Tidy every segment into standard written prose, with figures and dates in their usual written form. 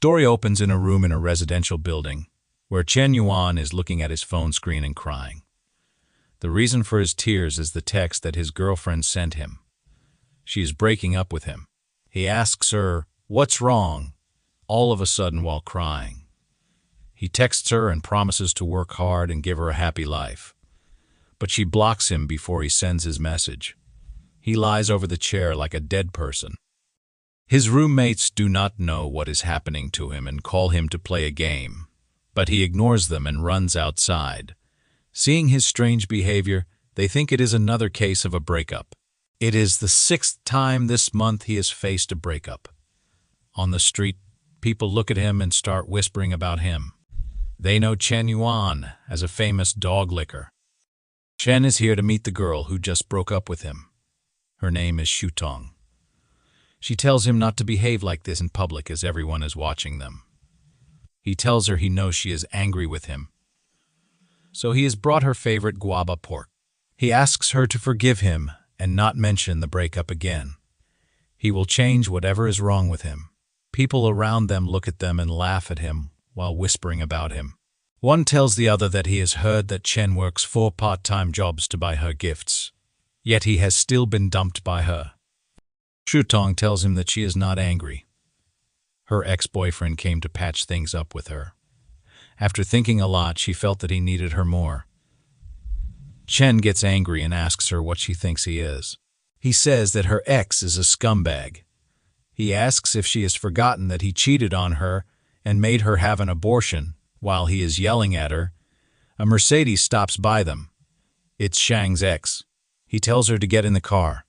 story opens in a room in a residential building, where Chen Yuan is looking at his phone screen and crying. The reason for his tears is the text that his girlfriend sent him. She is breaking up with him. He asks her, "What's wrong?" all of a sudden while crying. He texts her and promises to work hard and give her a happy life. But she blocks him before he sends his message. He lies over the chair like a dead person. His roommates do not know what is happening to him and call him to play a game, but he ignores them and runs outside. Seeing his strange behavior, they think it is another case of a breakup. It is the 6th time this month he has faced a breakup. On the street, people look at him and start whispering about him. They know Chen Yuan as a famous dog licker. Chen is here to meet the girl who just broke up with him. Her name is Shutong. She tells him not to behave like this in public as everyone is watching them. He tells her he knows she is angry with him. So he has brought her favorite guava pork. He asks her to forgive him and not mention the breakup again. He will change whatever is wrong with him. People around them look at them and laugh at him while whispering about him. One tells the other that he has heard that Chen works 4 part-time jobs to buy her gifts, yet he has still been dumped by her. Shutong tells him that she is not angry. Her ex-boyfriend came to patch things up with her. After thinking a lot, she felt that he needed her more. Chen gets angry and asks her what she thinks he is. He says that her ex is a scumbag. He asks if she has forgotten that he cheated on her and made her have an abortion. While he is yelling at her, a Mercedes stops by them. It's Shang's ex. He tells her to get in the car.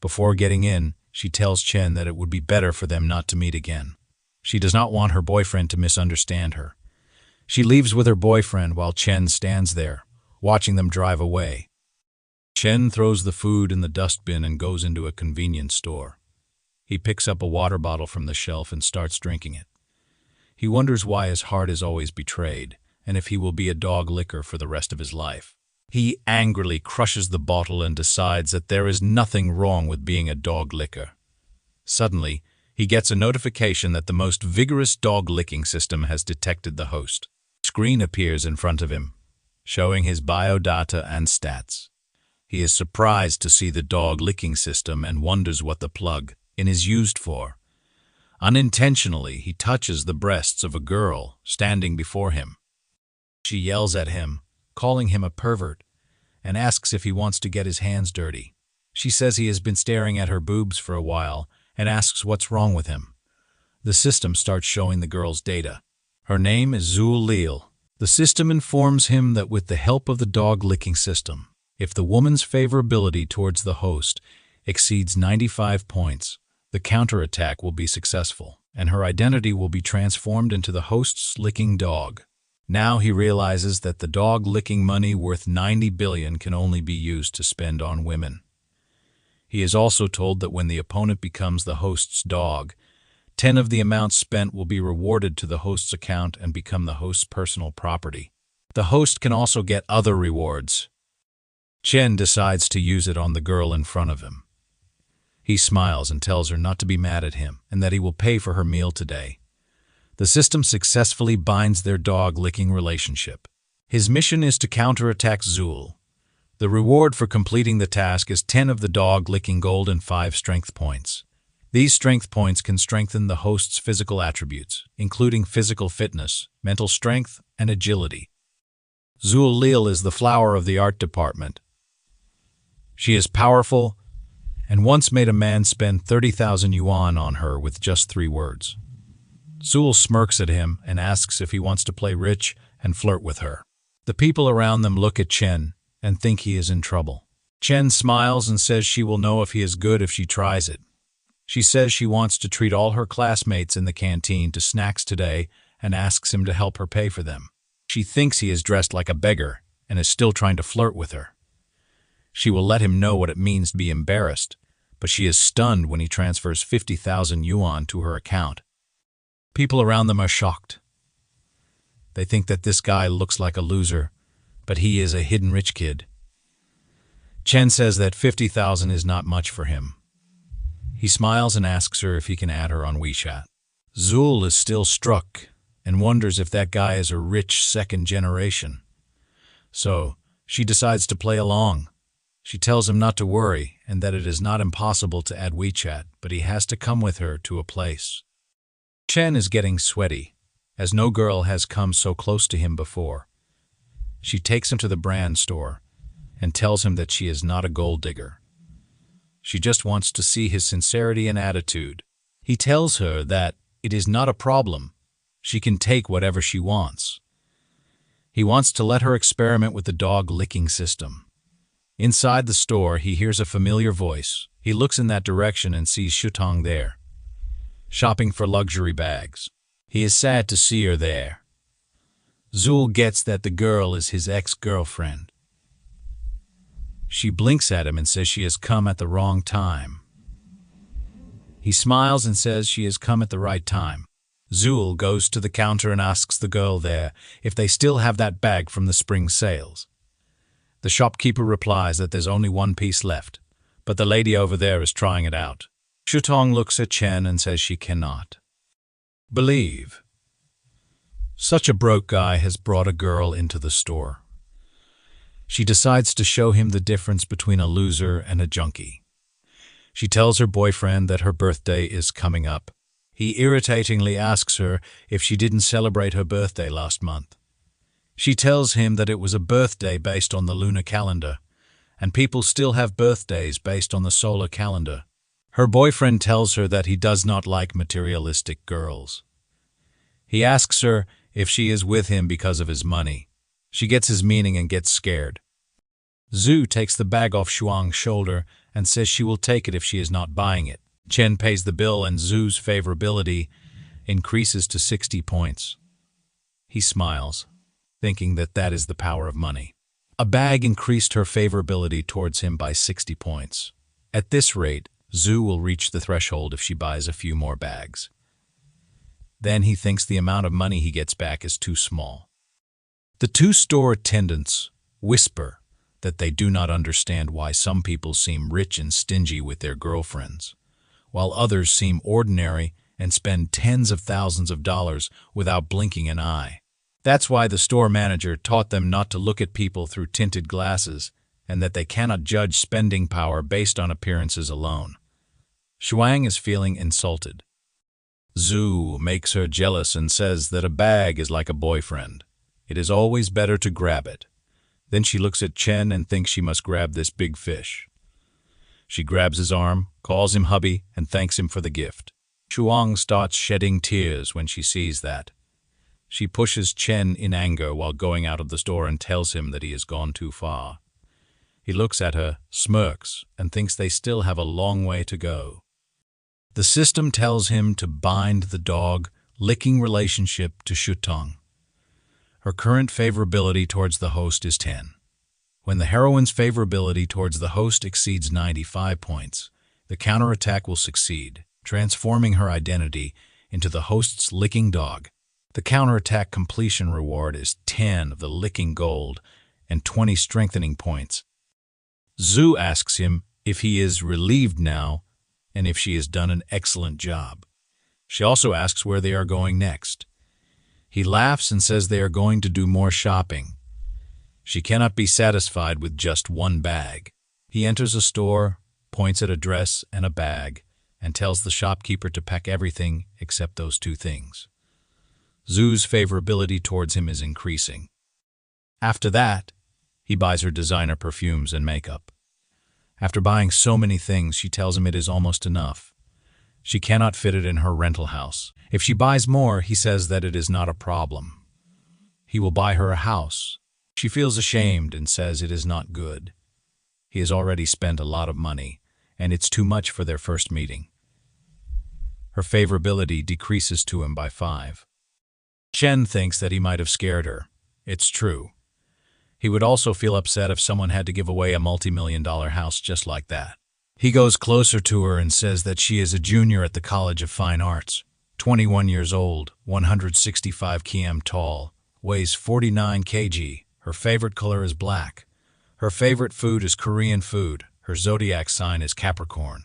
Before getting in, she tells Chen that it would be better for them not to meet again. She does not want her boyfriend to misunderstand her. She leaves with her boyfriend while Chen stands there, watching them drive away. Chen throws the food in the dustbin and goes into a convenience store. He picks up a water bottle from the shelf and starts drinking it. He wonders why his heart is always betrayed, and if he will be a dog licker for the rest of his life. He angrily crushes the bottle and decides that there is nothing wrong with being a dog licker. Suddenly, he gets a notification that the most vigorous dog licking system has detected the host. A screen appears in front of him, showing his biodata and stats. He is surprised to see the dog licking system and wonders what the plug-in is used for. Unintentionally, he touches the breasts of a girl standing before him. She yells at him, calling him a pervert, and asks if he wants to get his hands dirty. She says he has been staring at her boobs for a while and asks what's wrong with him. The system starts showing the girl's data. Her name is Xu Lele. The system informs him that with the help of the dog-licking system, if the woman's favorability towards the host exceeds 95 points, the counterattack will be successful, and her identity will be transformed into the host's licking dog. Now he realizes that the dog-licking money worth 90 billion can only be used to spend on women. He is also told that when the opponent becomes the host's dog, 10 of the amount spent will be rewarded to the host's account and become the host's personal property. The host can also get other rewards. Chen decides to use it on the girl in front of him. He smiles and tells her not to be mad at him and that he will pay for her meal today. The system successfully binds their dog-licking relationship. His mission is to counterattack Xu. The reward for completing the task is 10 of the dog-licking gold and 5 strength points. These strength points can strengthen the host's physical attributes, including physical fitness, mental strength, and agility. Xu Lele is the flower of the art department. She is powerful and once made a man spend 30,000 yuan on her with just 3 words. Xu smirks at him and asks if he wants to play rich and flirt with her. The people around them look at Chen and think he is in trouble. Chen smiles and says she will know if he is good if she tries it. She says she wants to treat all her classmates in the canteen to snacks today and asks him to help her pay for them. She thinks he is dressed like a beggar and is still trying to flirt with her. She will let him know what it means to be embarrassed, but she is stunned when he transfers 50,000 yuan to her account. People around them are shocked. They think that this guy looks like a loser, but he is a hidden rich kid. Chen says that 50,000 is not much for him. He smiles and asks her if he can add her on WeChat. Zul is still struck and wonders if that guy is a rich second generation. So, she decides to play along. She tells him not to worry and that it is not impossible to add WeChat, but he has to come with her to a place. Chen is getting sweaty, as no girl has come so close to him before. She takes him to the brand store and tells him that she is not a gold digger. She just wants to see his sincerity and attitude. He tells her that it is not a problem. She can take whatever she wants. He wants to let her experiment with the dog licking system. Inside the store, he hears a familiar voice. He looks in that direction and sees Shutong there, shopping for luxury bags. He is sad to see her there. Zul gets that the girl is his ex-girlfriend. She blinks at him and says she has come at the wrong time. He smiles and says she has come at the right time. Zul goes to the counter and asks the girl there if they still have that bag from the spring sales. The shopkeeper replies that there's only one piece left, but the lady over there is trying it out. Shutong looks at Chen and says she cannot believe such a broke guy has brought a girl into the store. She decides to show him the difference between a loser and a junkie. She tells her boyfriend that her birthday is coming up. He irritatingly asks her if she didn't celebrate her birthday last month. She tells him that it was a birthday based on the lunar calendar, and people still have birthdays based on the solar calendar. Her boyfriend tells her that he does not like materialistic girls. He asks her if she is with him because of his money. She gets his meaning and gets scared. Zhu takes the bag off Shuang's shoulder and says she will take it if she is not buying it. Chen pays the bill and Zhu's favorability increases to 60 points. He smiles, thinking that that is the power of money. A bag increased her favorability towards him by 60 points. At this rate, Zhu will reach the threshold if she buys a few more bags. Then he thinks the amount of money he gets back is too small. The two store attendants whisper that they do not understand why some people seem rich and stingy with their girlfriends, while others seem ordinary and spend tens of thousands of dollars without blinking an eye. That's why the store manager taught them not to look at people through tinted glasses and that they cannot judge spending power based on appearances alone. Shuang is feeling insulted. Zhu makes her jealous and says that a bag is like a boyfriend. It is always better to grab it. Then she looks at Chen and thinks she must grab this big fish. She grabs his arm, calls him hubby, and thanks him for the gift. Shuang starts shedding tears when she sees that. She pushes Chen in anger while going out of the store and tells him that he has gone too far. He looks at her, smirks, and thinks they still have a long way to go. The system tells him to bind the dog-licking relationship to Shutong. Her current favorability towards the host is 10. When the heroine's favorability towards the host exceeds 95 points, the counterattack will succeed, transforming her identity into the host's licking dog. The counterattack completion reward is 10 of the licking gold and 20 strengthening points. Zhu asks him if he is relieved now and if she has done an excellent job. She also asks where they are going next. He laughs and says they are going to do more shopping. She cannot be satisfied with just one bag. He enters a store, points at a dress and a bag, and tells the shopkeeper to pack everything except those two things. Zhu's favorability towards him is increasing. After that, he buys her designer perfumes and makeup. After buying so many things, she tells him it is almost enough. She cannot fit it in her rental house. If she buys more, he says that it is not a problem. He will buy her a house. She feels ashamed and says it is not good. He has already spent a lot of money, and it's too much for their first meeting. Her favorability decreases to him by 5. Chen thinks that he might have scared her. It's true. He would also feel upset if someone had to give away a multi-million-dollar house just like that. He goes closer to her and says that she is a junior at the College of Fine Arts, 21 years old, 165 km tall, weighs 49 kg. Her favorite color is black. Her favorite food is Korean food. Her zodiac sign is Capricorn.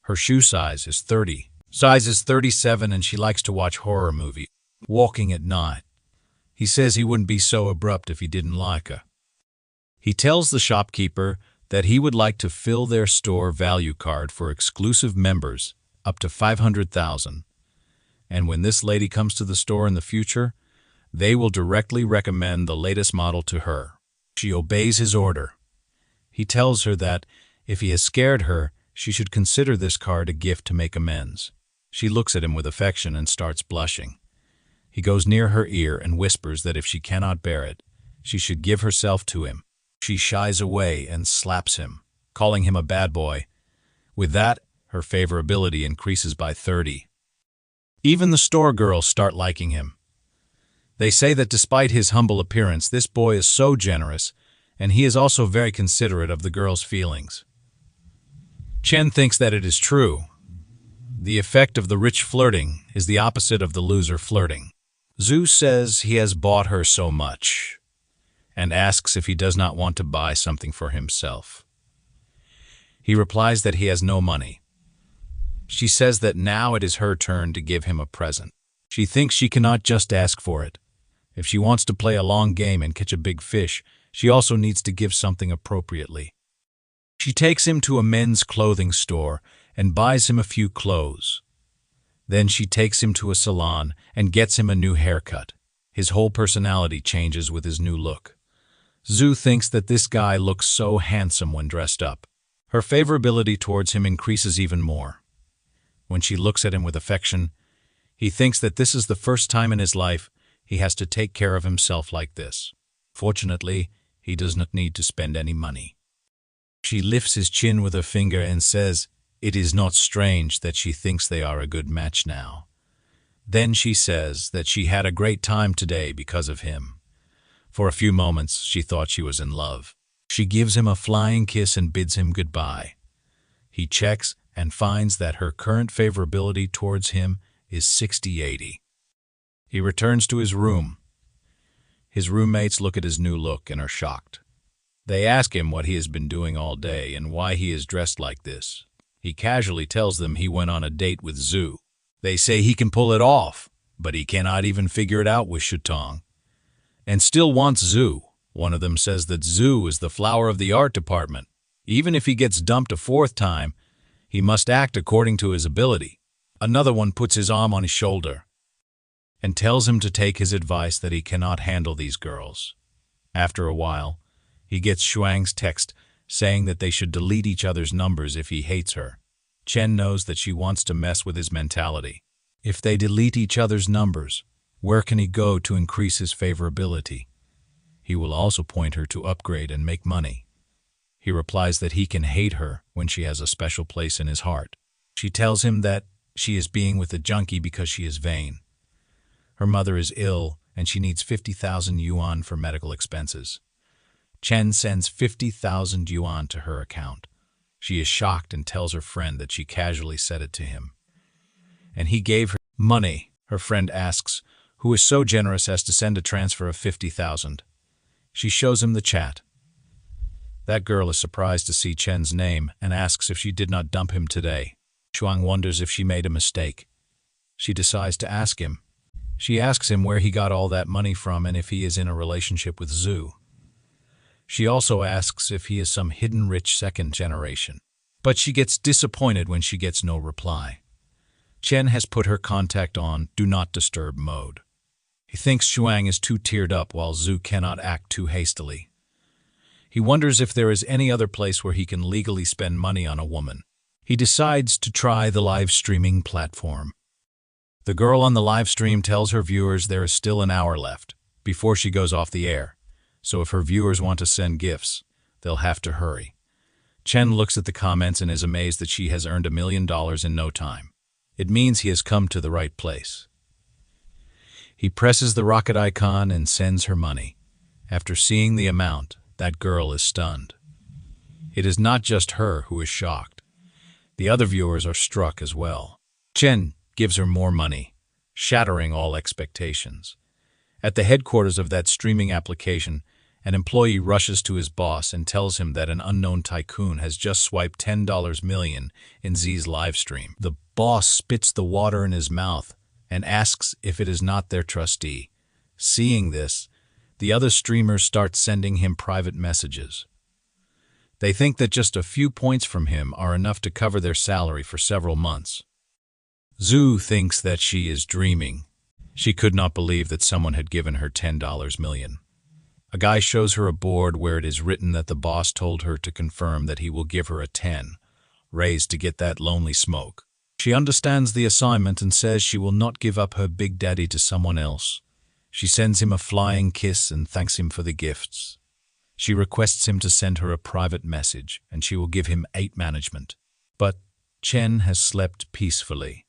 Her shoe size is 30. Size is 37 and she likes to watch horror movies. Walking at night. He says he wouldn't be so abrupt if he didn't like her. He tells the shopkeeper that he would like to fill their store value card for exclusive members up to 500,000. And when this lady comes to the store in the future, they will directly recommend the latest model to her. She obeys his order. He tells her that if he has scared her, she should consider this card a gift to make amends. She looks at him with affection and starts blushing. He goes near her ear and whispers that if she cannot bear it, she should give herself to him. She shies away and slaps him, calling him a bad boy. With that, her favorability increases by 30. Even the store girls start liking him. They say that despite his humble appearance, this boy is so generous, and he is also very considerate of the girls' feelings. Chen thinks that it is true. The effect of the rich flirting is the opposite of the loser flirting. Xu says he has bought her so much, and asks if he does not want to buy something for himself. He replies that he has no money. She says that now it is her turn to give him a present. She thinks she cannot just ask for it. If she wants to play a long game and catch a big fish, she also needs to give something appropriately. She takes him to a men's clothing store and buys him a few clothes. Then she takes him to a salon and gets him a new haircut. His whole personality changes with his new look. Xu thinks that this guy looks so handsome when dressed up. Her favorability towards him increases even more. When she looks at him with affection, he thinks that this is the first time in his life he has to take care of himself like this. Fortunately, he does not need to spend any money. She lifts his chin with her finger and says it is not strange that she thinks they are a good match now. Then she says that she had a great time today because of him. For a few moments, she thought she was in love. She gives him a flying kiss and bids him goodbye. He checks and finds that her current favorability towards him is 60-80. He returns to his room. His roommates look at his new look and are shocked. They ask him what he has been doing all day and why he is dressed like this. He casually tells them he went on a date with Xu. They say he can pull it off, but he cannot even figure it out with Shutong, and still wants Xu. One of them says that Xu is the flower of the art department. Even if he gets dumped a fourth time, he must act according to his ability. Another one puts his arm on his shoulder and tells him to take his advice that he cannot handle these girls. After a while, he gets Shuang's text saying that they should delete each other's numbers if he hates her. Chen knows that she wants to mess with his mentality. If they delete each other's numbers, where can he go to increase his favorability? He will also point her to upgrade and make money. He replies that he can hate her when she has a special place in his heart. She tells him that she is being with a junkie because she is vain. Her mother is ill and she needs 50,000 yuan for medical expenses. Chen sends 50,000 yuan to her account. She is shocked and tells her friend that she casually said it to him. And he gave her money. Her friend asks, who is so generous as to send a transfer of 50,000. She shows him the chat. That girl is surprised to see Chen's name and asks if she did not dump him today. Shuang wonders if she made a mistake. She decides to ask him. She asks him where he got all that money from and if he is in a relationship with Xu. She also asks if he is some hidden rich second generation. But she gets disappointed when she gets no reply. Chen has put her contact on Do Not Disturb mode. He thinks Shuang is too teared up while Xu cannot act too hastily. He wonders if there is any other place where he can legally spend money on a woman. He decides to try the live streaming platform. The girl on the live stream tells her viewers there is still an hour left before she goes off the air. So if her viewers want to send gifts, they'll have to hurry. Chen looks at the comments and is amazed that she has earned $1 million in no time. It means he has come to the right place. He presses the rocket icon and sends her money. After seeing the amount, that girl is stunned. It is not just her who is shocked. The other viewers are struck as well. Chen gives her more money, shattering all expectations. At the headquarters of that streaming application, An employee rushes to his boss and tells him that an unknown tycoon has just swiped $10 million in Z's livestream. The boss spits the water in his mouth and asks if it is not their trustee. Seeing this, the other streamers start sending him private messages. They think that just a few points from him are enough to cover their salary for several months. Xu thinks that she is dreaming. She could not believe that someone had given her $10 million. A guy shows her a board where it is written that the boss told her to confirm that he will give her a 10 raise to get that lonely smoke. She understands the assignment and says she will not give up her big daddy to someone else. She sends him a flying kiss and thanks him for the gifts. She requests him to send her a private message, and she will give him 8 management. But Chen has slept peacefully.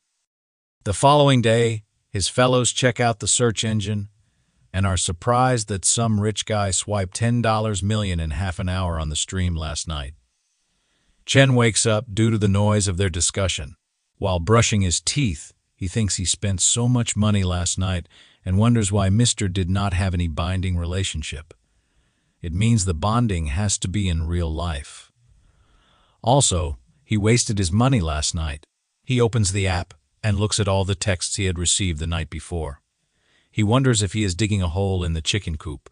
The following day, his fellows check out the search engine and are surprised that some rich guy swiped $10 million in half an hour on the stream last night. Chen wakes up due to the noise of their discussion. While brushing his teeth, he thinks he spent so much money last night and wonders why Mr. did not have any binding relationship. It means the bonding has to be in real life. Also, he wasted his money last night. He opens the app and looks at all the texts he had received the night before. He wonders if he is digging a hole in the chicken coop.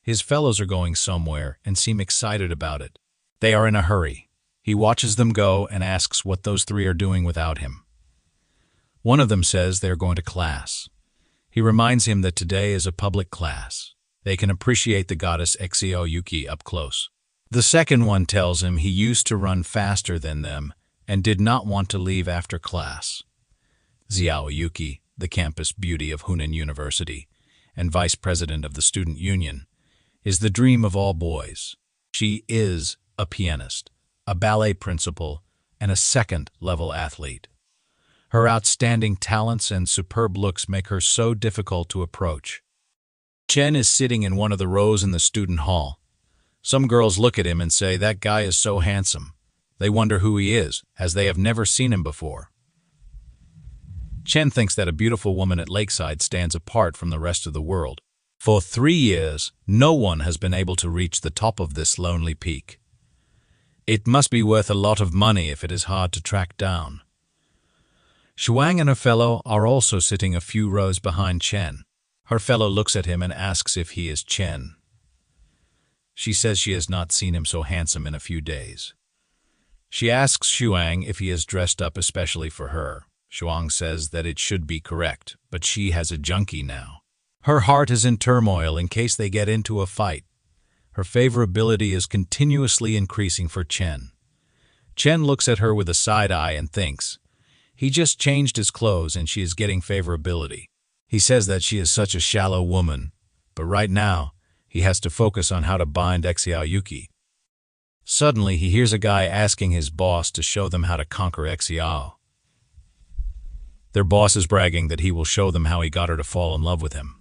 His fellows are going somewhere and seem excited about it. They are in a hurry. He watches them go and asks what those 3 are doing without him. One of them says they are going to class. He reminds him that today is a public class. They can appreciate the goddess Xiao Yuki up close. The second one tells him he used to run faster than them and did not want to leave after class. Xiao Yuki, the campus beauty of Hunan University and vice president of the student union, is the dream of all boys. She is a pianist, a ballet principal, and a second-level athlete. Her outstanding talents and superb looks make her so difficult to approach. Chen is sitting in one of the rows in the student hall. Some girls look at him and say, "That guy is so handsome." They wonder who he is, as they have never seen him before. Chen thinks that a beautiful woman at Lakeside stands apart from the rest of the world. For 3 years, no one has been able to reach the top of this lonely peak. It must be worth a lot of money if it is hard to track down. Shuang and her fellow are also sitting a few rows behind Chen. Her fellow looks at him and asks if he is Chen. She says she has not seen him so handsome in a few days. She asks Shuang if he is dressed up especially for her. Shuang says that it should be correct, but she has a junkie now. Her heart is in turmoil in case they get into a fight. Her favorability is continuously increasing for Chen. Chen looks at her with a side eye and thinks, he just changed his clothes and she is getting favorability. He says that she is such a shallow woman, but right now, he has to focus on how to bind Xiao Yuki. Suddenly, he hears a guy asking his boss to show them how to conquer Xiao. Their boss is bragging that he will show them how he got her to fall in love with him.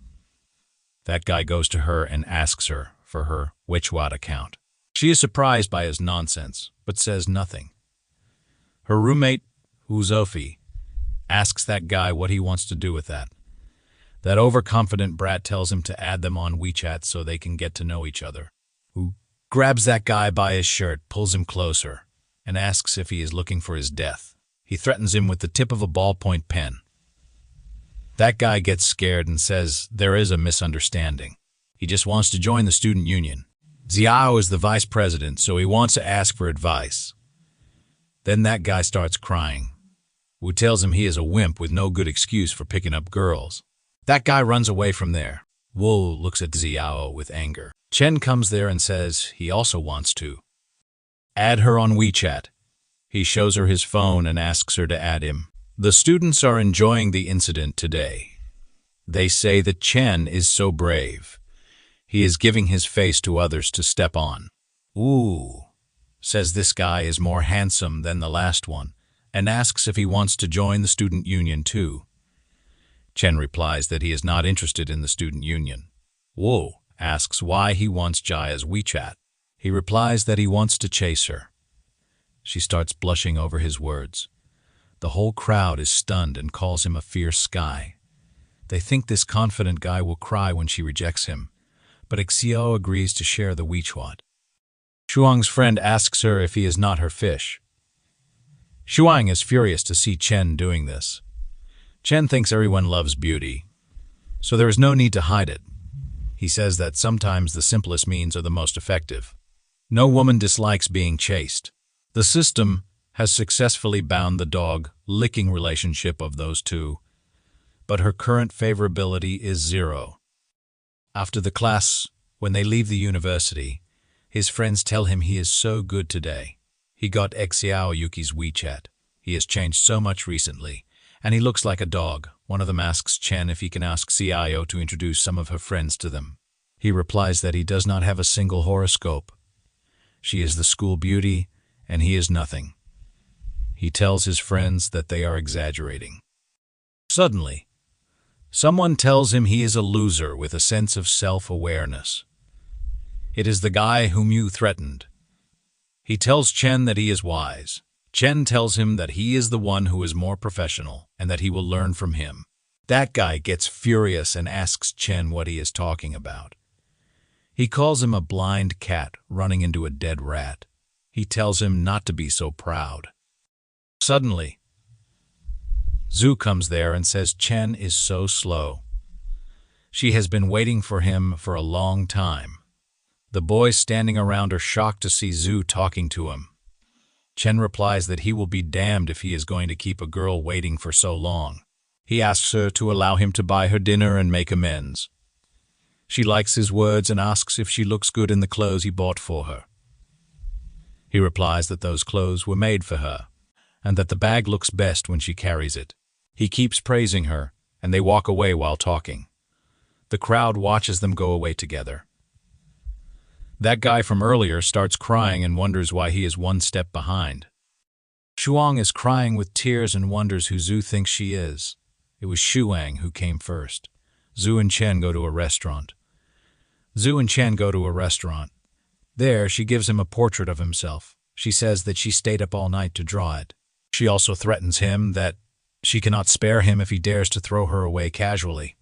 That guy goes to her and asks her for her Webtoon account. She is surprised by his nonsense, but says nothing. Her roommate, Uzofi, asks that guy what he wants to do with that. That overconfident brat tells him to add them on WeChat so they can get to know each other. Who grabs that guy by his shirt, pulls him closer, and asks if he is looking for his death. He threatens him with the tip of a ballpoint pen. That guy gets scared and says there is a misunderstanding. He just wants to join the student union. Xiao is the vice president, so he wants to ask for advice. Then that guy starts crying. Wu tells him he is a wimp with no good excuse for picking up girls. That guy runs away from there. Wu looks at Xiao with anger. Chen comes there and says he also wants to add her on WeChat. He shows her his phone and asks her to add him. The students are enjoying the incident today. They say that Chen is so brave. He is giving his face to others to step on. Ooh, says this guy is more handsome than the last one, and asks if he wants to join the student union too. Chen replies that he is not interested in the student union. Wu asks why he wants Jaya's WeChat. He replies that he wants to chase her. She starts blushing over his words. The whole crowd is stunned and calls him a fierce guy. They think this confident guy will cry when she rejects him, but Xiao agrees to share the Weichuan. Shuang's friend asks her if he is not her fish. Shuang is furious to see Chen doing this. Chen thinks everyone loves beauty, so there is no need to hide it. He says that sometimes the simplest means are the most effective. No woman dislikes being chased. The system has successfully bound the dog-licking relationship of those two, but her current favorability is 0. After the class, when they leave the university, his friends tell him he is so good today. He got Xiao Yuki's WeChat. He has changed so much recently, and he looks like a dog. One of them asks Chen if he can ask Xiao to introduce some of her friends to them. He replies that he does not have a single horoscope. She is the school beauty, and he is nothing. He tells his friends that they are exaggerating. Suddenly, someone tells him he is a loser with a sense of self-awareness. It is the guy whom you threatened. He tells Chen that he is wise. Chen tells him that he is the one who is more professional and that he will learn from him. That guy gets furious and asks Chen what he is talking about. He calls him a blind cat running into a dead rat. He tells him not to be so proud. Suddenly, Xu comes there and says Chen is so slow. She has been waiting for him for a long time. The boys standing around are shocked to see Xu talking to him. Chen replies that he will be damned if he is going to keep a girl waiting for so long. He asks her to allow him to buy her dinner and make amends. She likes his words and asks if she looks good in the clothes he bought for her. He replies that those clothes were made for her, and that the bag looks best when she carries it. He keeps praising her, and they walk away while talking. The crowd watches them go away together. That guy from earlier starts crying and wonders why he is one step behind. Shuang is crying with tears and wonders who Xu thinks she is. It was Shuang who came first. Xu and Chen go to a restaurant. There, she gives him a portrait of himself. She says that she stayed up all night to draw it. She also threatens him that she cannot spare him if he dares to throw her away casually.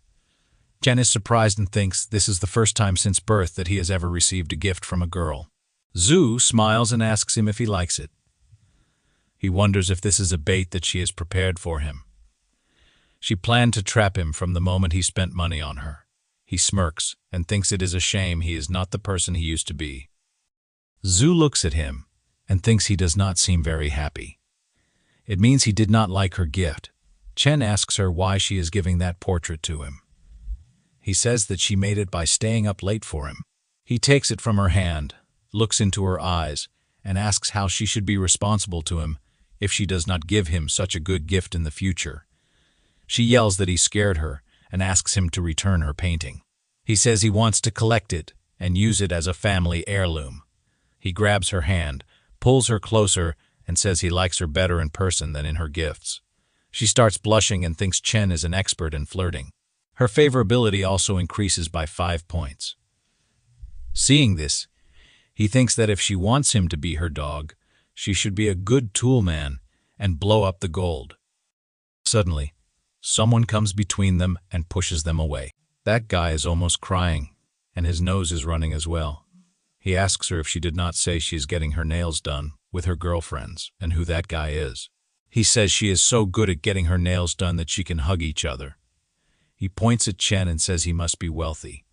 Chen is surprised and thinks this is the first time since birth that he has ever received a gift from a girl. Xu smiles and asks him if he likes it. He wonders if this is a bait that she has prepared for him. She planned to trap him from the moment he spent money on her. He smirks and thinks it is a shame he is not the person he used to be. Xu looks at him and thinks he does not seem very happy. It means he did not like her gift. Chen asks her why she is giving that portrait to him. He says that she made it by staying up late for him. He takes it from her hand, looks into her eyes, and asks how she should be responsible to him if she does not give him such a good gift in the future. She yells that he scared her and asks him to return her painting. He says he wants to collect it and use it as a family heirloom. He grabs her hand, pulls her closer, and says he likes her better in person than in her gifts. She starts blushing and thinks Chen is an expert in flirting. Her favorability also increases by 5 points. Seeing this, he thinks that if she wants him to be her dog, she should be a good toolman and blow up the gold. Suddenly, someone comes between them and pushes them away. That guy is almost crying, and his nose is running as well. He asks her if she did not say she is getting her nails done with her girlfriends and who that guy is. He says she is so good at getting her nails done that she can hug each other. He points at Chen and says he must be wealthy.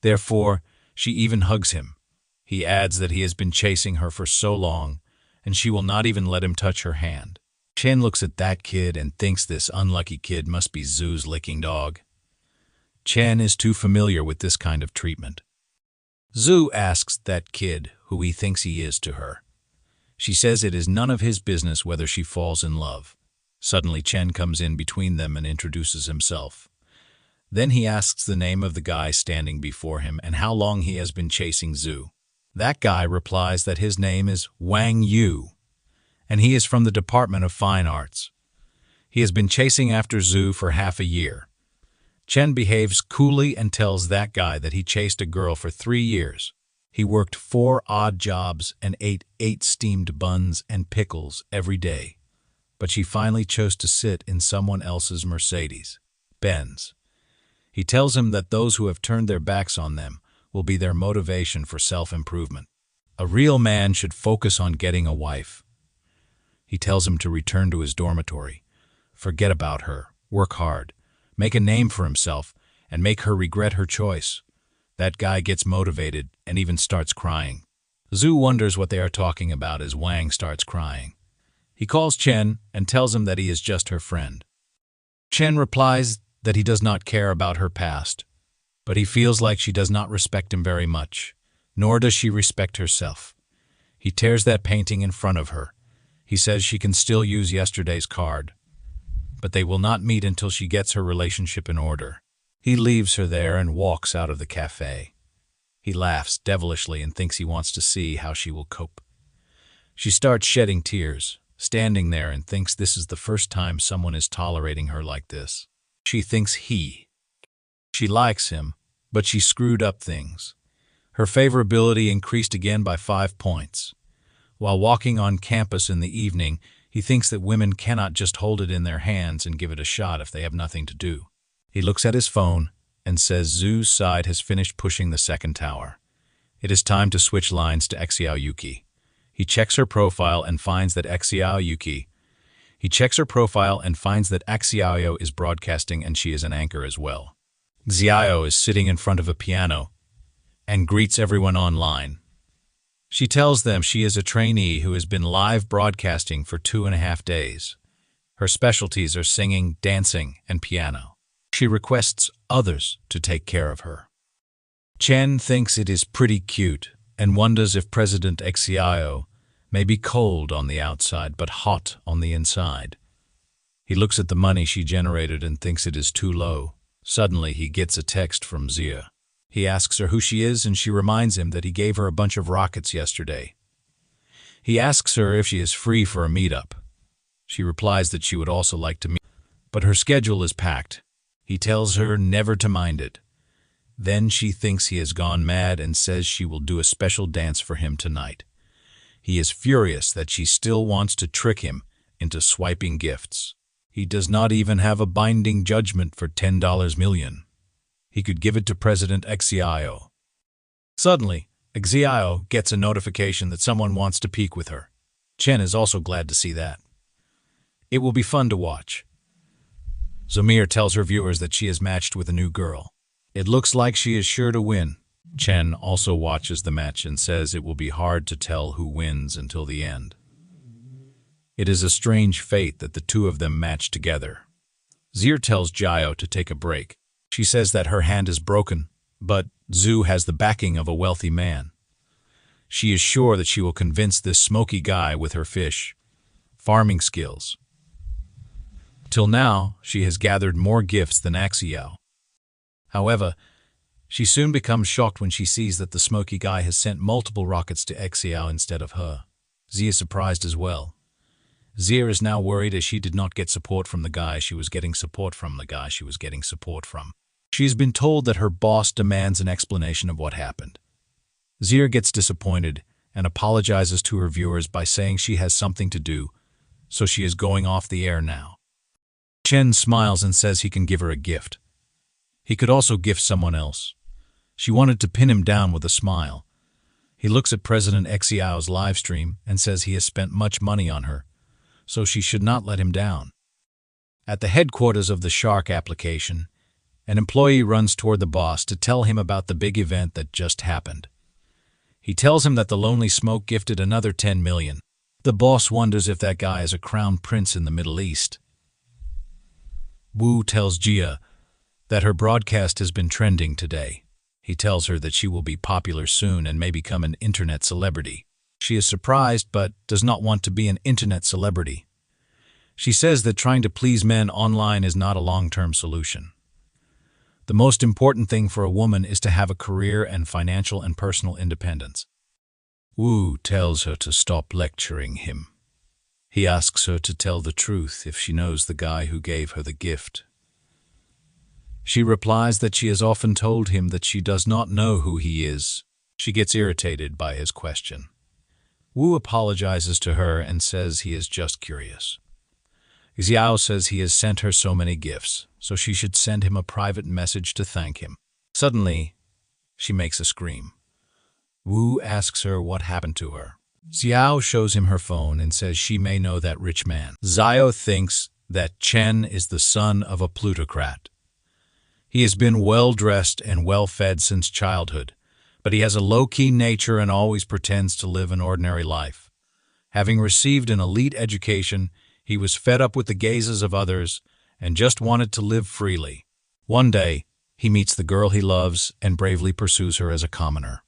Therefore, she even hugs him. He adds that he has been chasing her for so long, and she will not even let him touch her hand. Chen looks at that kid and thinks this unlucky kid must be Xu's licking dog. Chen is too familiar with this kind of treatment. Xu asks that kid who he thinks he is to her. She says it is none of his business whether she falls in love. Suddenly, Chen comes in between them and introduces himself. Then he asks the name of the guy standing before him and how long he has been chasing Xu. That guy replies that his name is Wang Yu, and he is from the Department of Fine Arts. He has been chasing after Xu for half a year. Chen behaves coolly and tells that guy that he chased a girl for 3 years. He worked 4 odd jobs and ate 8 steamed buns and pickles every day, but she finally chose to sit in someone else's Mercedes Benz. He tells him that those who have turned their backs on them will be their motivation for self-improvement. A real man should focus on getting a wife. He tells him to return to his dormitory, forget about her, work hard, make a name for himself, and make her regret her choice. That guy gets motivated and even starts crying. Xu wonders what they are talking about as Wang starts crying. He calls Chen and tells him that he is just her friend. Chen replies that he does not care about her past, but he feels like she does not respect him very much, nor does she respect herself. He tears that painting in front of her. He says she can still use yesterday's card, but they will not meet until she gets her relationship in order. He leaves her there and walks out of the cafe. He laughs devilishly and thinks he wants to see how she will cope. She starts shedding tears, standing there, and thinks this is the first time someone is tolerating her like this. She thinks she likes him, but she screwed up things. Her favorability increased again by 5 points. While walking on campus in the evening, he thinks that women cannot just hold it in their hands and give it a shot if they have nothing to do. He looks at his phone and says Xu's side has finished pushing the second tower. It is time to switch lines to Xiao Yuki. He checks her profile and finds that Xiao is broadcasting and she is an anchor as well. Xiao is sitting in front of a piano and greets everyone online. She tells them she is a trainee who has been live broadcasting for 2.5 days. Her specialties are singing, dancing, and piano. She requests others to take care of her. Chen thinks it is pretty cute and wonders if President Xiao may be cold on the outside but hot on the inside. He looks at the money she generated and thinks it is too low. Suddenly, he gets a text from Xia. He asks her who she is, and she reminds him that he gave her a bunch of rockets yesterday. He asks her if she is free for a meetup. She replies that she would also like to meet, but her schedule is packed. He tells her never to mind it. Then she thinks he has gone mad and says she will do a special dance for him tonight. He is furious that she still wants to trick him into swiping gifts. He does not even have a binding judgment for $10 million. He could give it to President Xiao. Suddenly, Xiao gets a notification that someone wants to peek with her. Chen is also glad to see that. It will be fun to watch. Zamir tells her viewers that she is matched with a new girl. It looks like she is sure to win. Chen also watches the match and says it will be hard to tell who wins until the end. It is a strange fate that the two of them match together. Zir tells Jiao to take a break. She says that her hand is broken, but Xu has the backing of a wealthy man. She is sure that she will convince this smoky guy with her farming skills. Till now, she has gathered more gifts than Xiao. However, she soon becomes shocked when she sees that the smoky guy has sent multiple rockets to Xiao instead of her. Xia is surprised as well. Xia is now worried as she did not get support from the guy she was getting support from. She has been told that her boss demands an explanation of what happened. Xia gets disappointed and apologizes to her viewers by saying she has something to do, so she is going off the air now. Chen smiles and says he can give her a gift. He could also gift someone else. She wanted to pin him down with a smile. He looks at President Xiao's live stream and says he has spent much money on her, so she should not let him down. At the headquarters of the Shark application, an employee runs toward the boss to tell him about the big event that just happened. He tells him that the Lonely Smoke gifted another 10 million. The boss wonders if that guy is a crown prince in the Middle East. Wu tells Jia that her broadcast has been trending today. He tells her that she will be popular soon and may become an internet celebrity. She is surprised but does not want to be an internet celebrity. She says that trying to please men online is not a long-term solution. The most important thing for a woman is to have a career and financial and personal independence. Wu tells her to stop lecturing him. He asks her to tell the truth if she knows the guy who gave her the gift. She replies that she has often told him that she does not know who he is. She gets irritated by his question. Wu apologizes to her and says he is just curious. Xiao says he has sent her so many gifts, so she should send him a private message to thank him. Suddenly, She makes a scream. Wu asks her what happened to her. Xiao shows him her phone and says she may know that rich man. Xiao thinks that Chen is the son of a plutocrat. He has been well-dressed and well-fed since childhood, but he has a low-key nature and always pretends to live an ordinary life. Having received an elite education, he was fed up with the gazes of others and just wanted to live freely. One day, he meets the girl he loves and bravely pursues her as a commoner.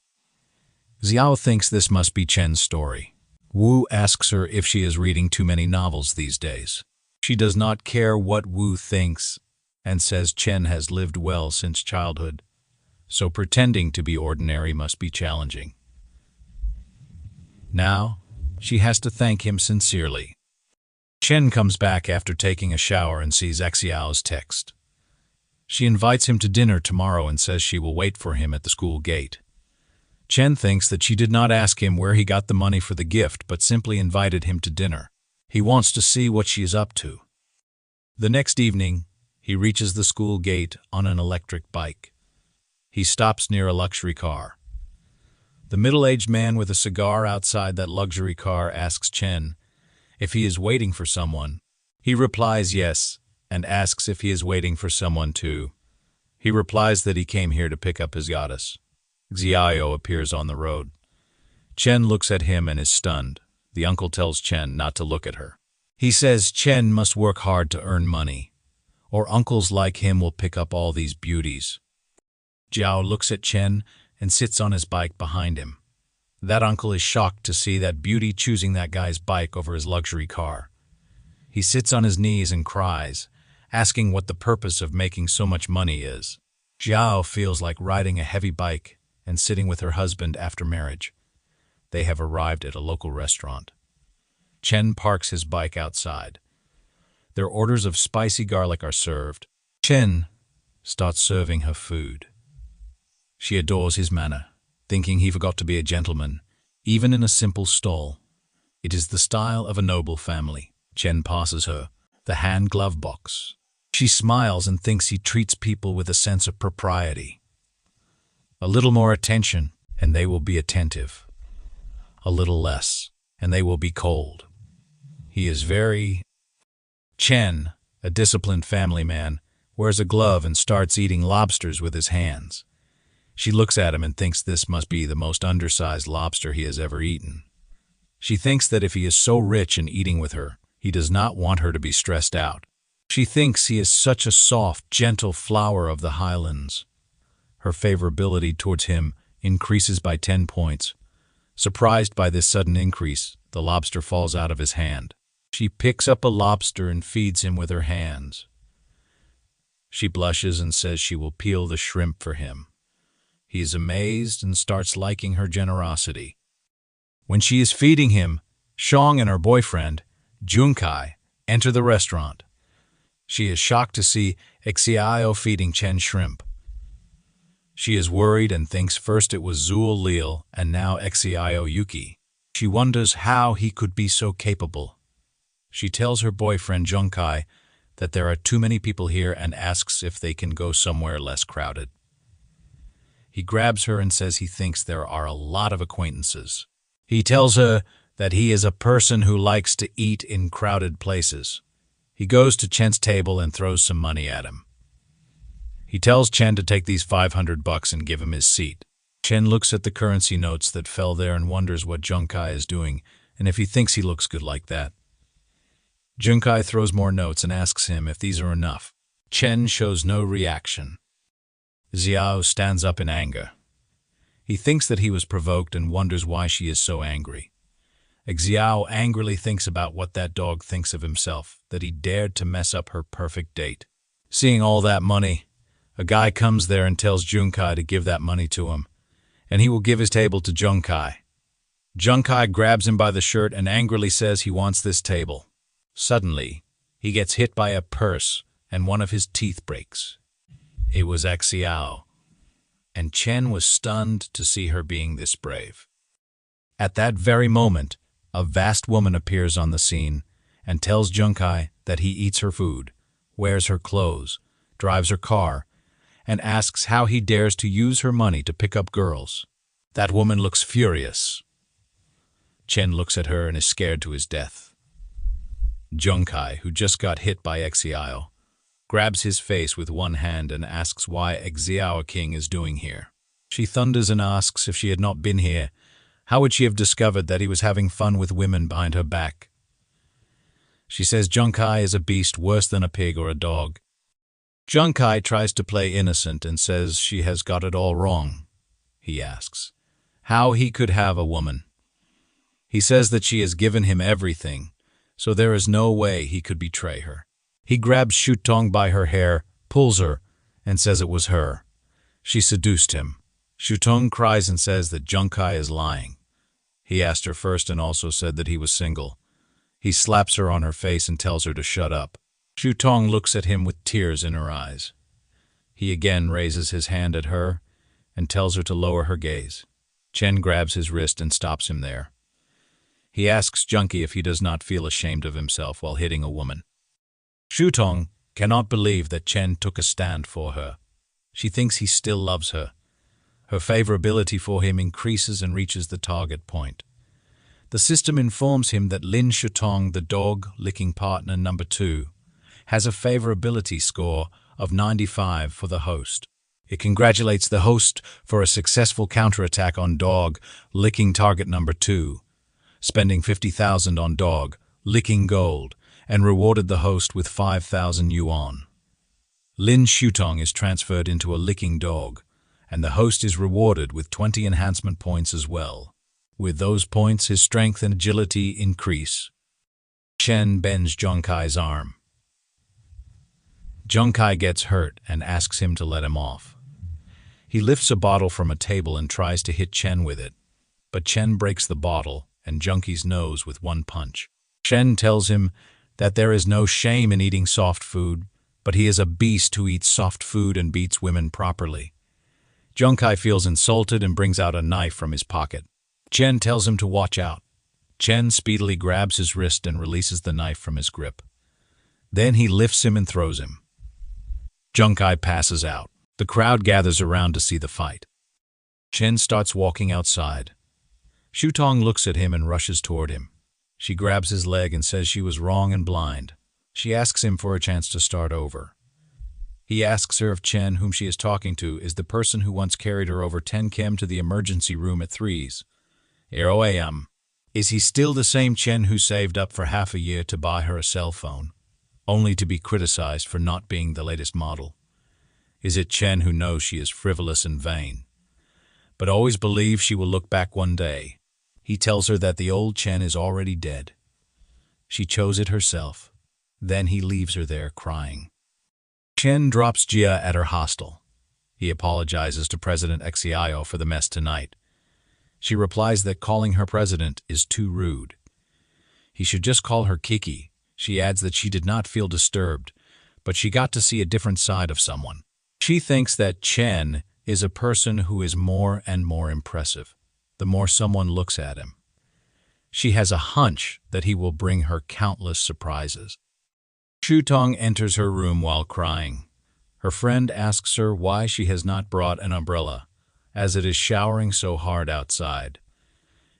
Xiao thinks this must be Chen's story. Wu asks her if she is reading too many novels these days. She does not care what Wu thinks and says Chen has lived well since childhood, so pretending to be ordinary must be challenging. Now, she has to thank him sincerely. Chen comes back after taking a shower and sees Xiao's text. She invites him to dinner tomorrow and says she will wait for him at the school gate. Chen thinks that she did not ask him where he got the money for the gift, but simply invited him to dinner. He wants to see what she is up to. The next evening, he reaches the school gate on an electric bike. He stops near a luxury car. The middle-aged man with a cigar outside that luxury car asks Chen if he is waiting for someone. He replies yes, and asks if he is waiting for someone too. He replies that he came here to pick up his goddess. Xiao appears on the road. Chen looks at him and is stunned. The uncle tells Chen not to look at her. He says Chen must work hard to earn money, or uncles like him will pick up all these beauties. Jiao looks at Chen and sits on his bike behind him. That uncle is shocked to see that beauty choosing that guy's bike over his luxury car. He sits on his knees and cries, asking what the purpose of making so much money is. Jiao feels like riding a heavy bike and sitting with her husband after marriage. They have arrived at a local restaurant. Chen parks his bike outside. Their orders of spicy garlic are served. Chen starts serving her food. She adores his manner, thinking he forgot to be a gentleman, even in a simple stall. It is the style of a noble family. Chen passes her the hand-glove box. She smiles and thinks he treats people with a sense of propriety. A little more attention, and they will be attentive. A little less, and they will be cold. He is very... Chen, a disciplined family man, wears a glove and starts eating lobsters with his hands. She looks at him and thinks this must be the most undersized lobster he has ever eaten. She thinks that if he is so rich in eating with her, he does not want her to be stressed out. She thinks he is such a soft, gentle flower of the highlands. Her favorability towards him increases by 10 points. Surprised by this sudden increase, the lobster falls out of his hand. She picks up a lobster and feeds him with her hands. She blushes and says she will peel the shrimp for him. He is amazed and starts liking her generosity. When she is feeding him, Shang and her boyfriend, Junkai, enter the restaurant. She is shocked to see Xiao feeding Chen shrimp. She is worried and thinks first it was Xu Lele and now Xiao Yuki. She wonders how he could be so capable. She tells her boyfriend Junkai that there are too many people here and asks if they can go somewhere less crowded. He grabs her and says he thinks there are a lot of acquaintances. He tells her that he is a person who likes to eat in crowded places. He goes to Chen's table and throws some money at him. He tells Chen to take these $500 and give him his seat. Chen looks at the currency notes that fell there and wonders what Junkai is doing and if he thinks he looks good like that. Junkai throws more notes and asks him if these are enough. Chen shows no reaction. Xiao stands up in anger. He thinks that he was provoked and wonders why she is so angry. Xiao angrily thinks about what that dog thinks of himself, that he dared to mess up her perfect date. Seeing all that money, a guy comes there and tells Junkai to give that money to him, and he will give his table to Junkai. Junkai grabs him by the shirt and angrily says he wants this table. Suddenly, he gets hit by a purse and one of his teeth breaks. It was Xiao, and Chen was stunned to see her being this brave. At that very moment, a vast woman appears on the scene and tells Junkai that he eats her food, wears her clothes, drives her car, and asks how he dares to use her money to pick up girls. That woman looks furious. Chen looks at her and is scared to his death. Junkai, who just got hit by Xiao, grabs his face with one hand and asks why Xiao King is doing here. She thunders and asks if she had not been here, how would she have discovered that he was having fun with women behind her back? She says Junkai is a beast worse than a pig or a dog. Junkai tries to play innocent and says she has got it all wrong. He asks how he could have a woman. He says that she has given him everything, so there is no way he could betray her. He grabs Shutong by her hair, pulls her, and says it was her. She seduced him. Shutong cries and says that Junkai is lying. He asked her first and also said that he was single. He slaps her on her face and tells her to shut up. Shutong looks at him with tears in her eyes. He again raises his hand at her and tells her to lower her gaze. Chen grabs his wrist and stops him there. He asks Junkie if he does not feel ashamed of himself while hitting a woman. Shutong cannot believe that Chen took a stand for her. She thinks he still loves her. Her favorability for him increases and reaches the target point. The system informs him that Lin Shutong, the dog-licking partner number 2, has a favorability score of 95 for the host. It congratulates the host for a successful counterattack on dog-licking target number 2, spending 50,000 on dog-licking gold, and rewarded the host with 5,000 yuan. Lin Shutong is transferred into a licking dog, and the host is rewarded with 20 enhancement points as well. With those points, his strength and agility increase. Chen bends Junkai's arm. Junkai gets hurt and asks him to let him off. He lifts a bottle from a table and tries to hit Chen with it, but Chen breaks the bottle and Junkie's nose with one punch. Chen tells him that there is no shame in eating soft food, but he is a beast who eats soft food and beats women properly. Junkai feels insulted and brings out a knife from his pocket. Chen tells him to watch out. Chen speedily grabs his wrist and releases the knife from his grip. Then he lifts him and throws him. Junkai passes out. The crowd gathers around to see the fight. Chen starts walking outside. Shutong looks at him and rushes toward him. She grabs his leg and says she was wrong and blind. She asks him for a chance to start over. He asks her if Chen, whom she is talking to, is the person who once carried her over 10 km to the emergency room at 3's. A.M. Is he still the same Chen who saved up for half a year to buy her a cell phone, only to be criticized for not being the latest model? Is it Chen who knows she is frivolous and vain, but always believes she will look back one day? He tells her that the old Chen is already dead. She chose it herself. Then he leaves her there crying. Chen drops Jia at her hostel. He apologizes to President Xiao for the mess tonight. She replies that calling her president is too rude. He should just call her Kiki. She adds that she did not feel disturbed, but she got to see a different side of someone. She thinks that Chen is a person who is more and more impressive, the more someone looks at him. She has a hunch that he will bring her countless surprises. Shutong enters her room while crying. Her friend asks her why she has not brought an umbrella, as it is showering so hard outside.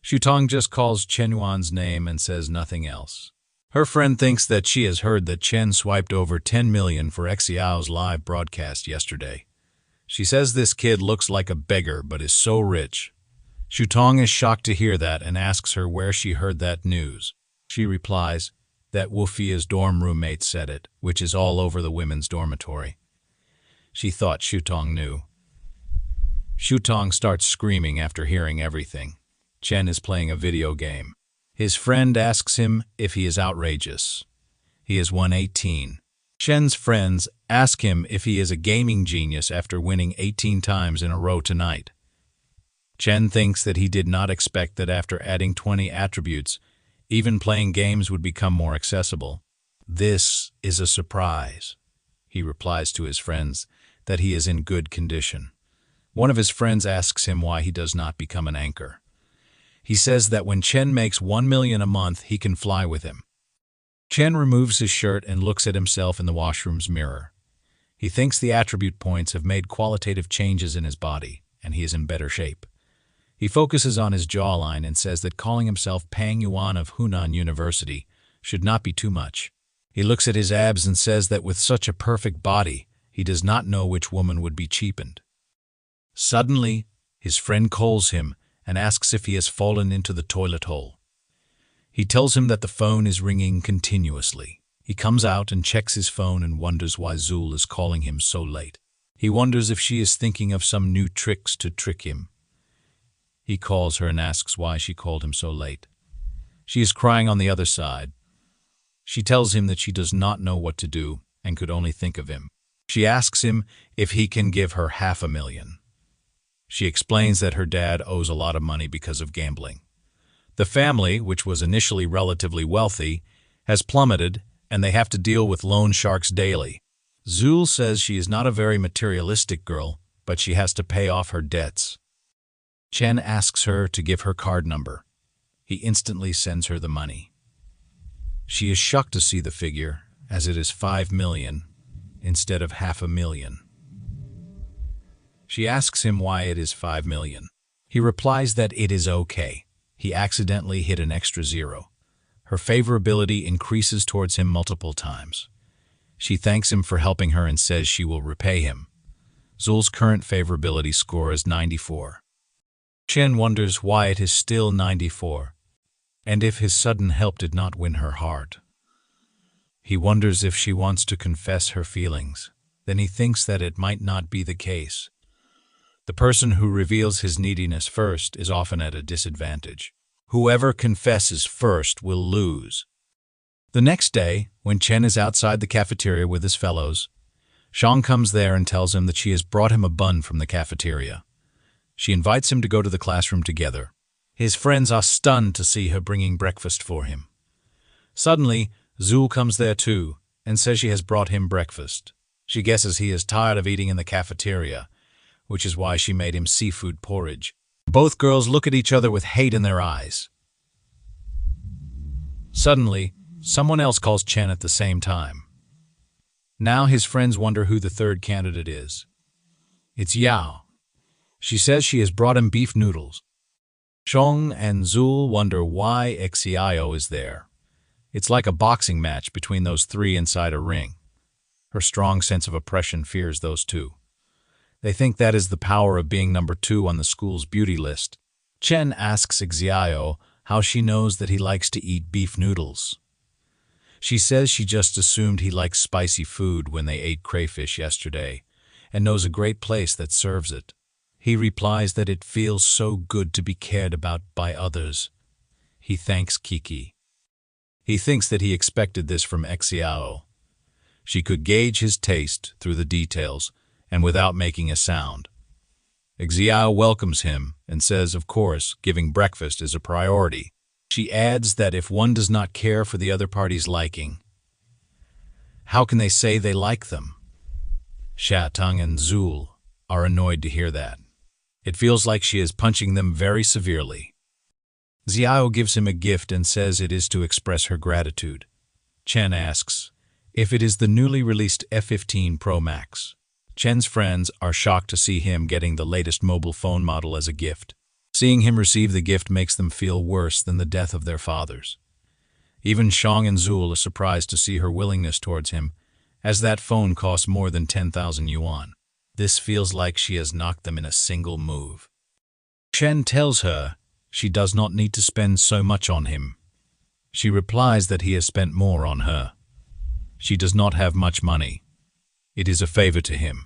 Shutong just calls Chen Yuan's name and says nothing else. Her friend thinks that she has heard that Chen swiped over 10 million for Xiao's live broadcast yesterday. She says this kid looks like a beggar but is so rich. Shutong is shocked to hear that and asks her where she heard that news. She replies that Wufia's dorm roommate said it, which is all over the women's dormitory. She thought Shutong knew. Shutong starts screaming after hearing everything. Chen is playing a video game. His friend asks him if he is outrageous. He is 118. Chen's friends ask him if he is a gaming genius after winning 18 times in a row tonight. Chen thinks that he did not expect that after adding 20 attributes, even playing games would become more accessible. This is a surprise. He replies to his friends that he is in good condition. One of his friends asks him why he does not become an anchor. He says that when Chen makes 1 million a month, he can fly with him. Chen removes his shirt and looks at himself in the washroom's mirror. He thinks the attribute points have made qualitative changes in his body, and he is in better shape. He focuses on his jawline and says that calling himself Pang Yuan of Hunan University should not be too much. He looks at his abs and says that with such a perfect body, he does not know which woman would be cheapened. Suddenly, his friend calls him and asks if he has fallen into the toilet hole. He tells him that the phone is ringing continuously. He comes out and checks his phone and wonders why Zul is calling him so late. He wonders if she is thinking of some new tricks to trick him. He calls her and asks why she called him so late. She is crying on the other side. She tells him that she does not know what to do and could only think of him. She asks him if he can give her $500,000. She explains that her dad owes a lot of money because of gambling. The family, which was initially relatively wealthy, has plummeted, and they have to deal with loan sharks daily. Zul says she is not a very materialistic girl, but she has to pay off her debts. Chen asks her to give her card number. He instantly sends her the money. She is shocked to see the figure, as it is 5 million instead of $500,000. She asks him why it is 5 million. He replies that it is okay. He accidentally hit an extra zero. Her favorability increases towards him multiple times. She thanks him for helping her and says she will repay him. Zul's current favorability score is 94. Chen wonders why it is still 94, and if his sudden help did not win her heart. He wonders if she wants to confess her feelings. Then he thinks that it might not be the case. The person who reveals his neediness first is often at a disadvantage. Whoever confesses first will lose. The next day, when Chen is outside the cafeteria with his fellows, Shang comes there and tells him that she has brought him a bun from the cafeteria. She invites him to go to the classroom together. His friends are stunned to see her bringing breakfast for him. Suddenly, Zul comes there too and says she has brought him breakfast. She guesses he is tired of eating in the cafeteria, which is why she made him seafood porridge. Both girls look at each other with hate in their eyes. Suddenly, someone else calls Chen at the same time. Now his friends wonder who the third candidate is. It's Yao. She says she has brought him beef noodles. Shong and Zul wonder why Xiao is there. It's like a boxing match between those three inside a ring. Her strong sense of oppression fears those two. They think that is the power of being number 2 on the school's beauty list. Chen asks Xiao how she knows that he likes to eat beef noodles. She says she just assumed he likes spicy food when they ate crayfish yesterday, and knows a great place that serves it. He replies that it feels so good to be cared about by others. He thanks Kiki. He thinks that he expected this from Xiao. She could gauge his taste through the details, and without making a sound. Xiao welcomes him and says, of course, giving breakfast is a priority. She adds that if one does not care for the other party's liking, how can they say they like them? Shutong and Zul are annoyed to hear that. It feels like she is punching them very severely. Xiao gives him a gift and says it is to express her gratitude. Chen asks if it is the newly released F15 Pro Max. Chen's friends are shocked to see him getting the latest mobile phone model as a gift. Seeing him receive the gift makes them feel worse than the death of their fathers. Even Shang and Zul are surprised to see her willingness towards him, as that phone costs more than 10,000 yuan. This feels like she has knocked them in a single move. Chen tells her she does not need to spend so much on him. She replies that he has spent more on her. She does not have much money. It is a favor to him.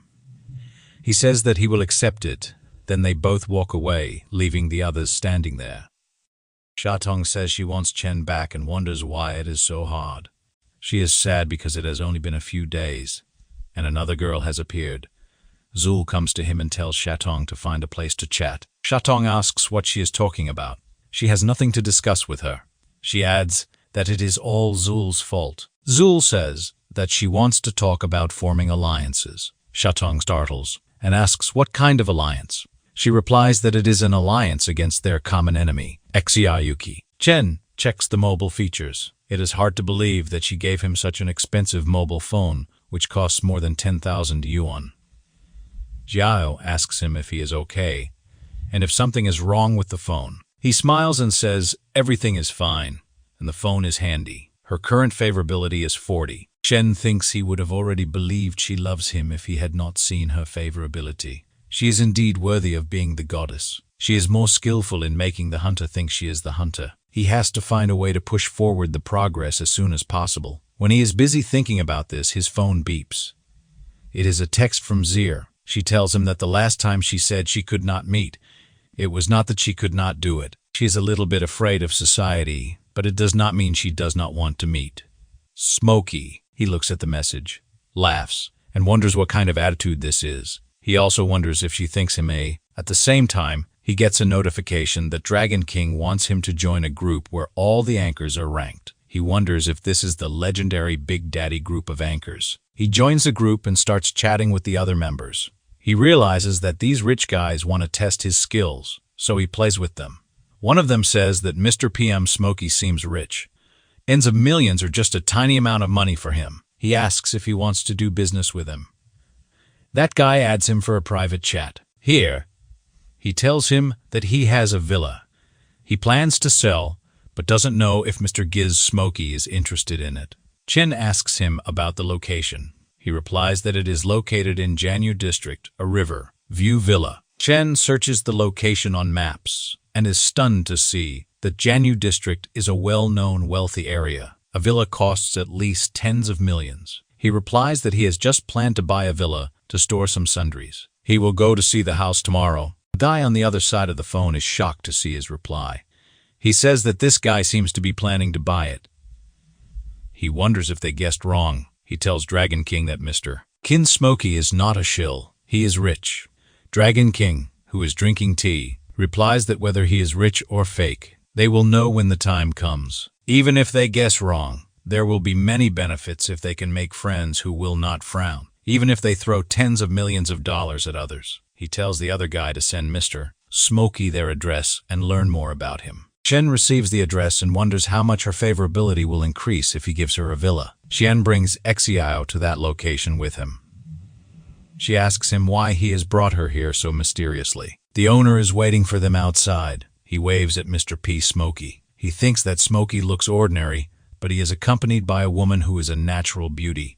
He says that he will accept it. Then they both walk away, leaving the others standing there. Shutong says she wants Chen back and wonders why it is so hard. She is sad because it has only been a few days, and another girl has appeared. Zul comes to him and tells Shutong to find a place to chat. Shutong asks what she is talking about. She has nothing to discuss with her. She adds that it is all Zul's fault. Zul says that she wants to talk about forming alliances. Shutong startles and asks what kind of alliance. She replies that it is an alliance against their common enemy, Xiao. Chen checks the mobile features. It is hard to believe that she gave him such an expensive mobile phone which costs more than 10,000 yuan. Jiao asks him if he is okay, and if something is wrong with the phone. He smiles and says everything is fine, and the phone is handy. Her current favorability is 40. Chen thinks he would have already believed she loves him if he had not seen her favorability. She is indeed worthy of being the goddess. She is more skillful in making the hunter think she is the hunter. He has to find a way to push forward the progress as soon as possible. When he is busy thinking about this, his phone beeps. It is a text from Zir. She tells him that the last time she said she could not meet, it was not that she could not do it. She is a little bit afraid of society, but it does not mean she does not want to meet. Smokey. He looks at the message, laughs, and wonders what kind of attitude this is. He also wonders if she thinks him a. At the same time, he gets a notification that Dragon King wants him to join a group where all the anchors are ranked. He wonders if this is the legendary Big Daddy group of anchors. He joins the group and starts chatting with the other members. He realizes that these rich guys want to test his skills, so he plays with them. One of them says that Mr. PM Smokey seems rich. Ends of millions are just a tiny amount of money for him. He asks if he wants to do business with him. That guy adds him for a private chat. Here, he tells him that he has a villa. He plans to sell, but doesn't know if Mr. Giz Smokey is interested in it. Chen asks him about the location. He replies that it is located in Jianyu District, a river, View Villa. Chen searches the location on maps and is stunned to see that Jianyu District is a well-known wealthy area. A villa costs at least tens of millions. He replies that he has just planned to buy a villa to store some sundries. He will go to see the house tomorrow. The guy on the other side of the phone is shocked to see his reply. He says that this guy seems to be planning to buy it. He wonders if they guessed wrong. He tells Dragon King that Mr. Kin Smokey is not a shill. He is rich. Dragon King, who is drinking tea, replies that whether he is rich or fake, they will know when the time comes. Even if they guess wrong, there will be many benefits if they can make friends who will not frown, even if they throw tens of millions of dollars at others. He tells the other guy to send Mr. Smokey their address and learn more about him. Chen receives the address and wonders how much her favorability will increase if he gives her a villa. Xian brings Xiao to that location with him. She asks him why he has brought her here so mysteriously. The owner is waiting for them outside. He waves at Mr. P. Smokey. He thinks that Smokey looks ordinary, but he is accompanied by a woman who is a natural beauty.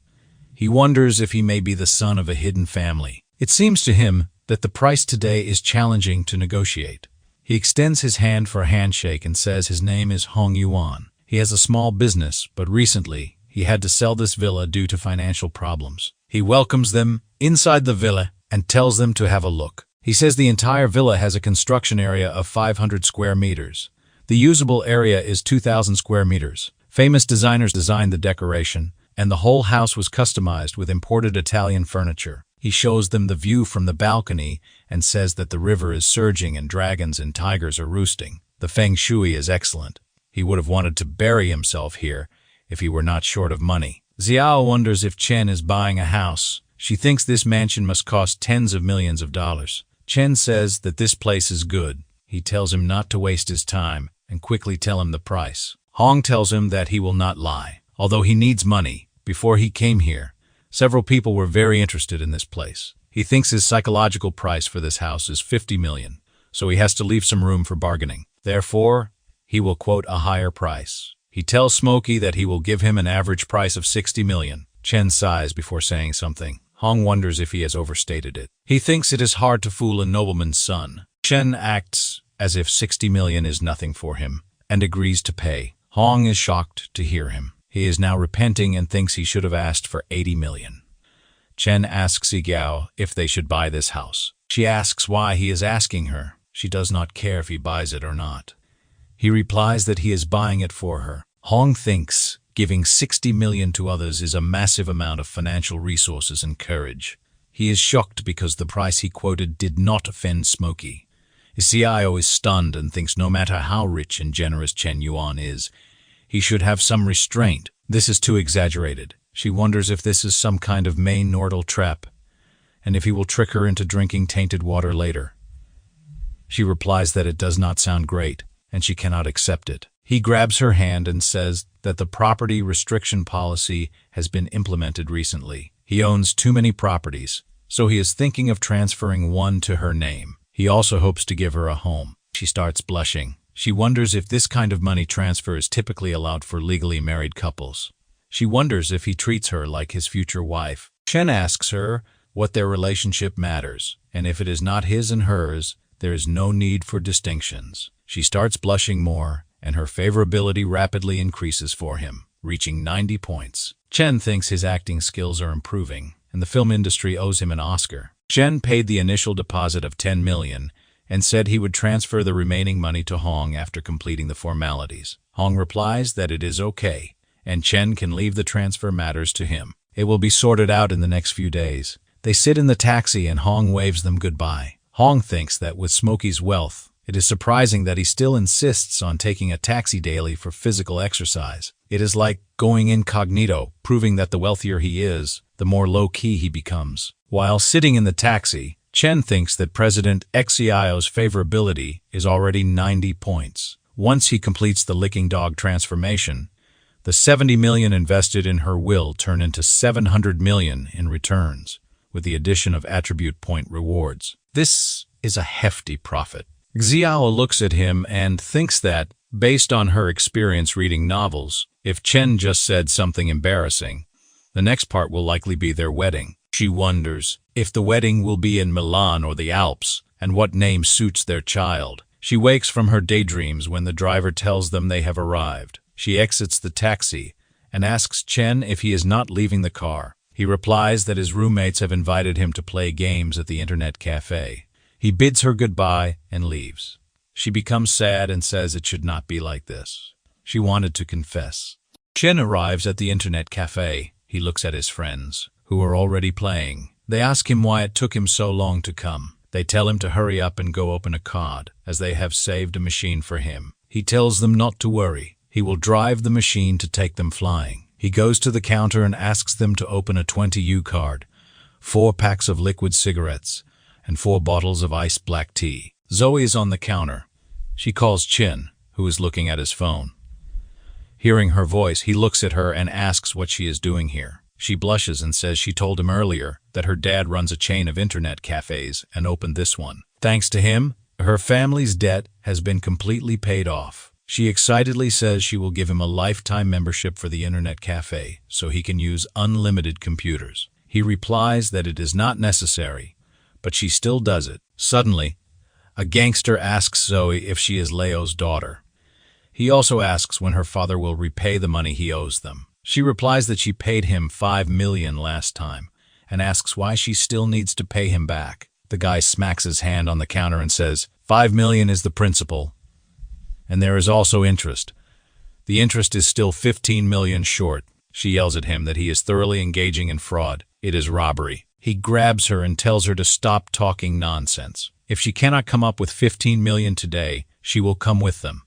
He wonders if he may be the son of a hidden family. It seems to him that the price today is challenging to negotiate. He extends his hand for a handshake and says his name is Hong Yuan. He has a small business, but recently he had to sell this villa due to financial problems. He welcomes them inside the villa and tells them to have a look. He says the entire villa has a construction area of 500 square meters. The usable area is 2,000 square meters. Famous designers designed the decoration, and the whole house was customized with imported Italian furniture. He shows them the view from the balcony and says that the river is surging and dragons and tigers are roosting. The feng shui is excellent. He would have wanted to bury himself here if he were not short of money. Xiao wonders if Chen is buying a house. She thinks this mansion must cost tens of millions of dollars. Chen says that this place is good. He tells him not to waste his time and quickly tell him the price. Hong tells him that he will not lie. Although he needs money, before he came here, several people were very interested in this place. He thinks his psychological price for this house is 50 million, so he has to leave some room for bargaining. Therefore, he will quote a higher price. He tells Smokey that he will give him an average price of 60 million. Chen sighs before saying something. Hong wonders if he has overstated it. He thinks it is hard to fool a nobleman's son. Chen acts as if 60 million is nothing for him and agrees to pay. Hong is shocked to hear him. He is now repenting and thinks he should have asked for 80 million. Chen asks Yigao if they should buy this house. She asks why he is asking her. She does not care if he buys it or not. He replies that he is buying it for her. Hong thinks giving 60 million to others is a massive amount of financial resources and courage. He is shocked because the price he quoted did not offend Smokey. Xiao is stunned and thinks no matter how rich and generous Chen Yuan is, he should have some restraint. This is too exaggerated. She wonders if this is some kind of main nordal trap, and if he will trick her into drinking tainted water later. She replies that it does not sound great, and she cannot accept it. He grabs her hand and says that the property restriction policy has been implemented recently. He owns too many properties, so he is thinking of transferring one to her name. He also hopes to give her a home. She starts blushing. She wonders if this kind of money transfer is typically allowed for legally married couples. She wonders if he treats her like his future wife. Chen asks her what their relationship matters, and if it is not his and hers, there is no need for distinctions. She starts blushing more, and her favorability rapidly increases for him, reaching 90 points. Chen thinks his acting skills are improving, and the film industry owes him an Oscar. Chen paid the initial deposit of 10 million and said he would transfer the remaining money to Hong after completing the formalities. Hong replies that it is okay, and Chen can leave the transfer matters to him. It will be sorted out in the next few days. They sit in the taxi and Hong waves them goodbye. Hong thinks that with Smokey's wealth, it is surprising that he still insists on taking a taxi daily for physical exercise. It is like going incognito, proving that the wealthier he is, the more low-key he becomes. While sitting in the taxi, Chen thinks that President Xiao's favorability is already 90 points. Once he completes the licking dog transformation, the 70 million invested in her will turn into 700 million in returns, with the addition of attribute point rewards. This is a hefty profit. Xiao looks at him and thinks that, based on her experience reading novels, if Chen just said something embarrassing, the next part will likely be their wedding. She wonders if the wedding will be in Milan or the Alps, and what name suits their child. She wakes from her daydreams when the driver tells them they have arrived. She exits the taxi and asks Chen if he is not leaving the car. He replies that his roommates have invited him to play games at the internet cafe. He bids her goodbye and leaves. She becomes sad and says it should not be like this. She wanted to confess. Chen arrives at the internet cafe. He looks at his friends, who are already playing. They ask him why it took him so long to come. They tell him to hurry up and go open a card, as they have saved a machine for him. He tells them not to worry. He will drive the machine to take them flying. He goes to the counter and asks them to open a 20U card, 4 packs of liquid cigarettes, and 4 bottles of iced black tea. Zoe is on the counter. She calls Chen, who is looking at his phone. Hearing her voice, he looks at her and asks what she is doing here. She blushes and says she told him earlier that her dad runs a chain of internet cafes and opened this one. Thanks to him, her family's debt has been completely paid off. She excitedly says she will give him a lifetime membership for the internet cafe so he can use unlimited computers. He replies that it is not necessary, but she still does it. Suddenly, a gangster asks Zoe if she is Leo's daughter. He also asks when her father will repay the money he owes them. She replies that she paid him 5 million last time and asks why she still needs to pay him back. The guy smacks his hand on the counter and says, 5 million is the principal, and there is also interest. The interest is still 15 million short. She yells at him that he is thoroughly engaging in fraud. It is robbery. He grabs her and tells her to stop talking nonsense. If she cannot come up with 15 million today, she will come with them.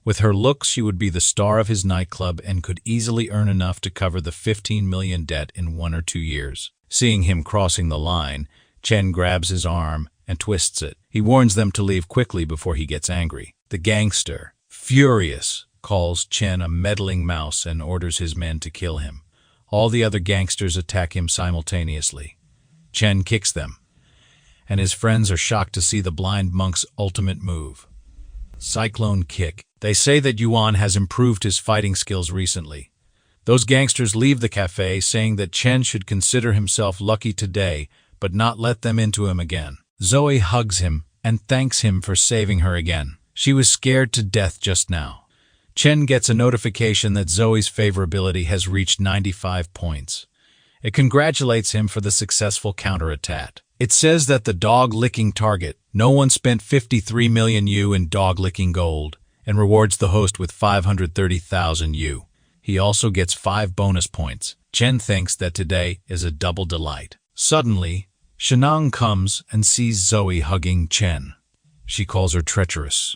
With her looks, she would be the star of his nightclub and could easily earn enough to cover the 15 million debt in 1 or 2 years. Seeing him crossing the line, Chen grabs his arm and twists it. He warns them to leave quickly before he gets angry. The gangster, furious, calls Chen a meddling mouse and orders his men to kill him. All the other gangsters attack him simultaneously. Chen kicks them, and his friends are shocked to see the blind monk's ultimate move. Cyclone kick. They say that Yuan has improved his fighting skills recently. Those gangsters leave the cafe saying that Chen should consider himself lucky today, but not let them into him again. Zoe hugs him and thanks him for saving her again. She was scared to death just now. Chen gets a notification that Zoe's favorability has reached 95 points. It congratulates him for the successful counterattack. It says that the dog-licking target, no one spent 53 million Yu in dog-licking gold, and rewards the host with 530,000 Yu. He also gets 5 bonus points. Chen thinks that today is a double delight. Suddenly, Shutong comes and sees Zoe hugging Chen. She calls her treacherous.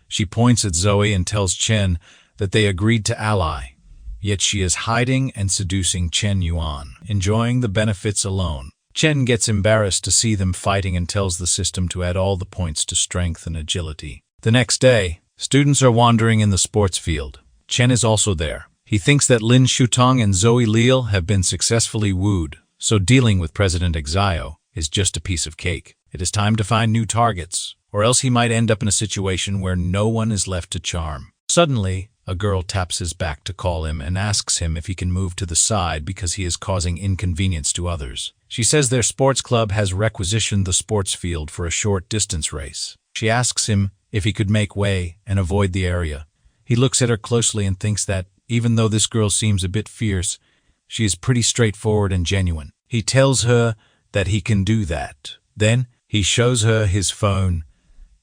She points at Zoe and tells Chen that they agreed to ally, yet she is hiding and seducing Chen Yuan, enjoying the benefits alone. Chen gets embarrassed to see them fighting and tells the system to add all the points to strength and agility. The next day, students are wandering in the sports field. Chen is also there. He thinks that Lin Shutong and Zoe Lele have been successfully wooed, So dealing with President Exio is just a piece of cake. It is time to find new targets, or else he might end up in a situation where no one is left to charm. Suddenly, a girl taps his back to call him and asks him if he can move to the side because he is causing inconvenience to others. She says their sports club has requisitioned the sports field for a short distance race. She asks him if he could make way and avoid the area. He looks at her closely and thinks that, even though this girl seems a bit fierce, she is pretty straightforward and genuine. He tells her that he can do that. Then, he shows her his phone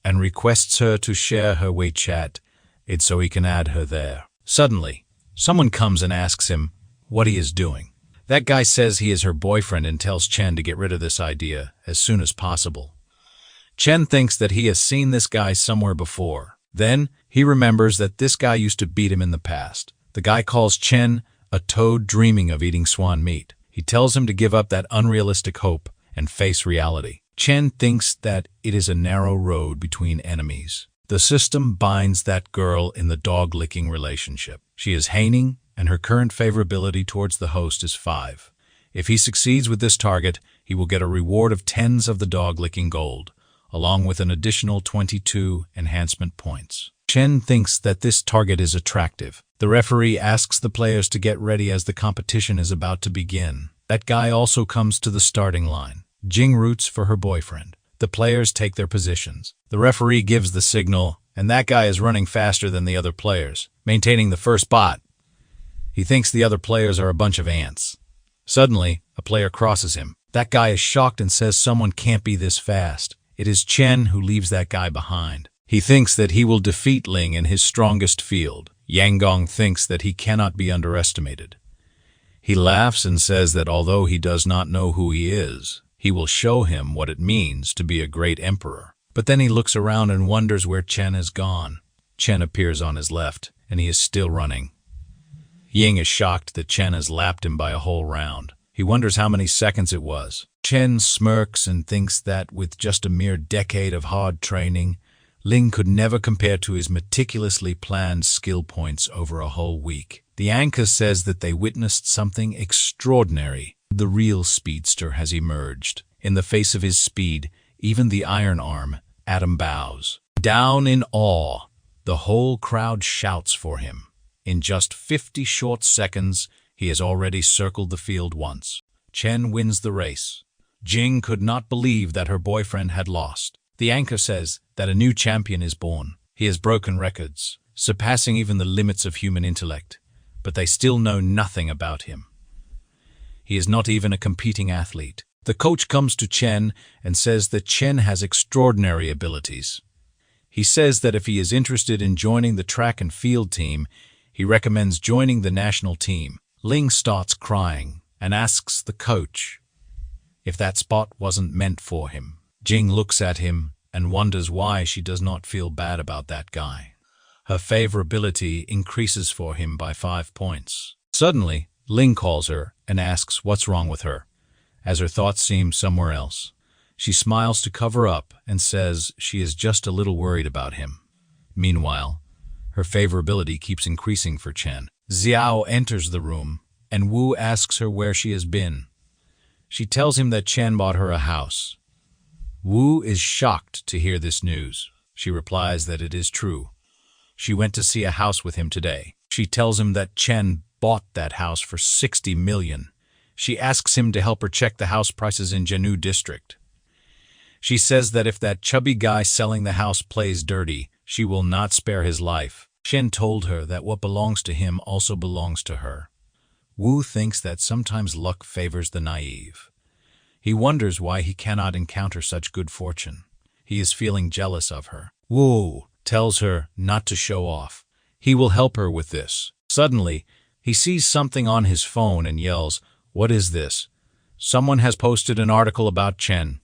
and requests her to share her WeChat, so he can add her there. Suddenly, someone comes and asks him what he is doing. That guy says he is her boyfriend and tells Chen to get rid of this idea as soon as possible. Chen thinks that he has seen this guy somewhere before. Then, he remembers that this guy used to beat him in the past. The guy calls Chen a toad dreaming of eating swan meat. He tells him to give up that unrealistic hope and face reality. Chen thinks that it is a narrow road between enemies. The system binds that girl in the dog-licking relationship. She is Haining, and her current favorability towards the host is 5. If he succeeds with this target, he will get a reward of 10s of the dog-licking gold, along with an additional 22 enhancement points. Chen thinks that this target is attractive. The referee asks the players to get ready as the competition is about to begin. That guy also comes to the starting line. Jing roots for her boyfriend. The players take their positions. The referee gives the signal, and that guy is running faster than the other players, maintaining the first spot. He thinks the other players are a bunch of ants. Suddenly, a player crosses him. That guy is shocked and says someone can't be this fast. It is Chen who leaves that guy behind. He thinks that he will defeat Ling in his strongest field. Yang Gong thinks that he cannot be underestimated. He laughs and says that although he does not know who he is, he will show him what it means to be a great emperor. But then he looks around and wonders where Chen has gone. Chen appears on his left, and he is still running. Ying is shocked that Chen has lapped him by a whole round. He wonders how many seconds it was. Chen smirks and thinks that with just a mere decade of hard training, Ling could never compare to his meticulously planned skill points over a whole week. The anchor says that they witnessed something extraordinary. The real speedster has emerged. In the face of his speed, even the iron arm, Adam bows. Down in awe, the whole crowd shouts for him. In just 50 short seconds, he has already circled the field once. Chen wins the race. Jing could not believe that her boyfriend had lost. The anchor says that a new champion is born. He has broken records, surpassing even the limits of human intellect, but they still know nothing about him. He is not even a competing athlete. The coach comes to Chen and says that Chen has extraordinary abilities. He says that if he is interested in joining the track and field team, he recommends joining the national team. Ling starts crying and asks the coach if that spot wasn't meant for him. Jing looks at him and wonders why she does not feel bad about that guy. Her favorability increases for him by 5 points. Suddenly, Ling calls her and asks what's wrong with her, as her thoughts seem somewhere else. She smiles to cover up and says she is just a little worried about him. Meanwhile, her favorability keeps increasing for Chen. Xiao enters the room, and Wu asks her where she has been. She tells him that Chen bought her a house. Wu is shocked to hear this news. She replies that it is true. She went to see a house with him today. She tells him that Chen bought that house for 60 million. She asks him to help her check the house prices in Jianu district. She says that if that chubby guy selling the house plays dirty, she will not spare his life. Chen told her that what belongs to him also belongs to her. Wu thinks that sometimes luck favors the naive. He wonders why he cannot encounter such good fortune. He is feeling jealous of her. Wu tells her not to show off. He will help her with this. Suddenly, he sees something on his phone and yells, "What is this?" Someone has posted an article about Chen,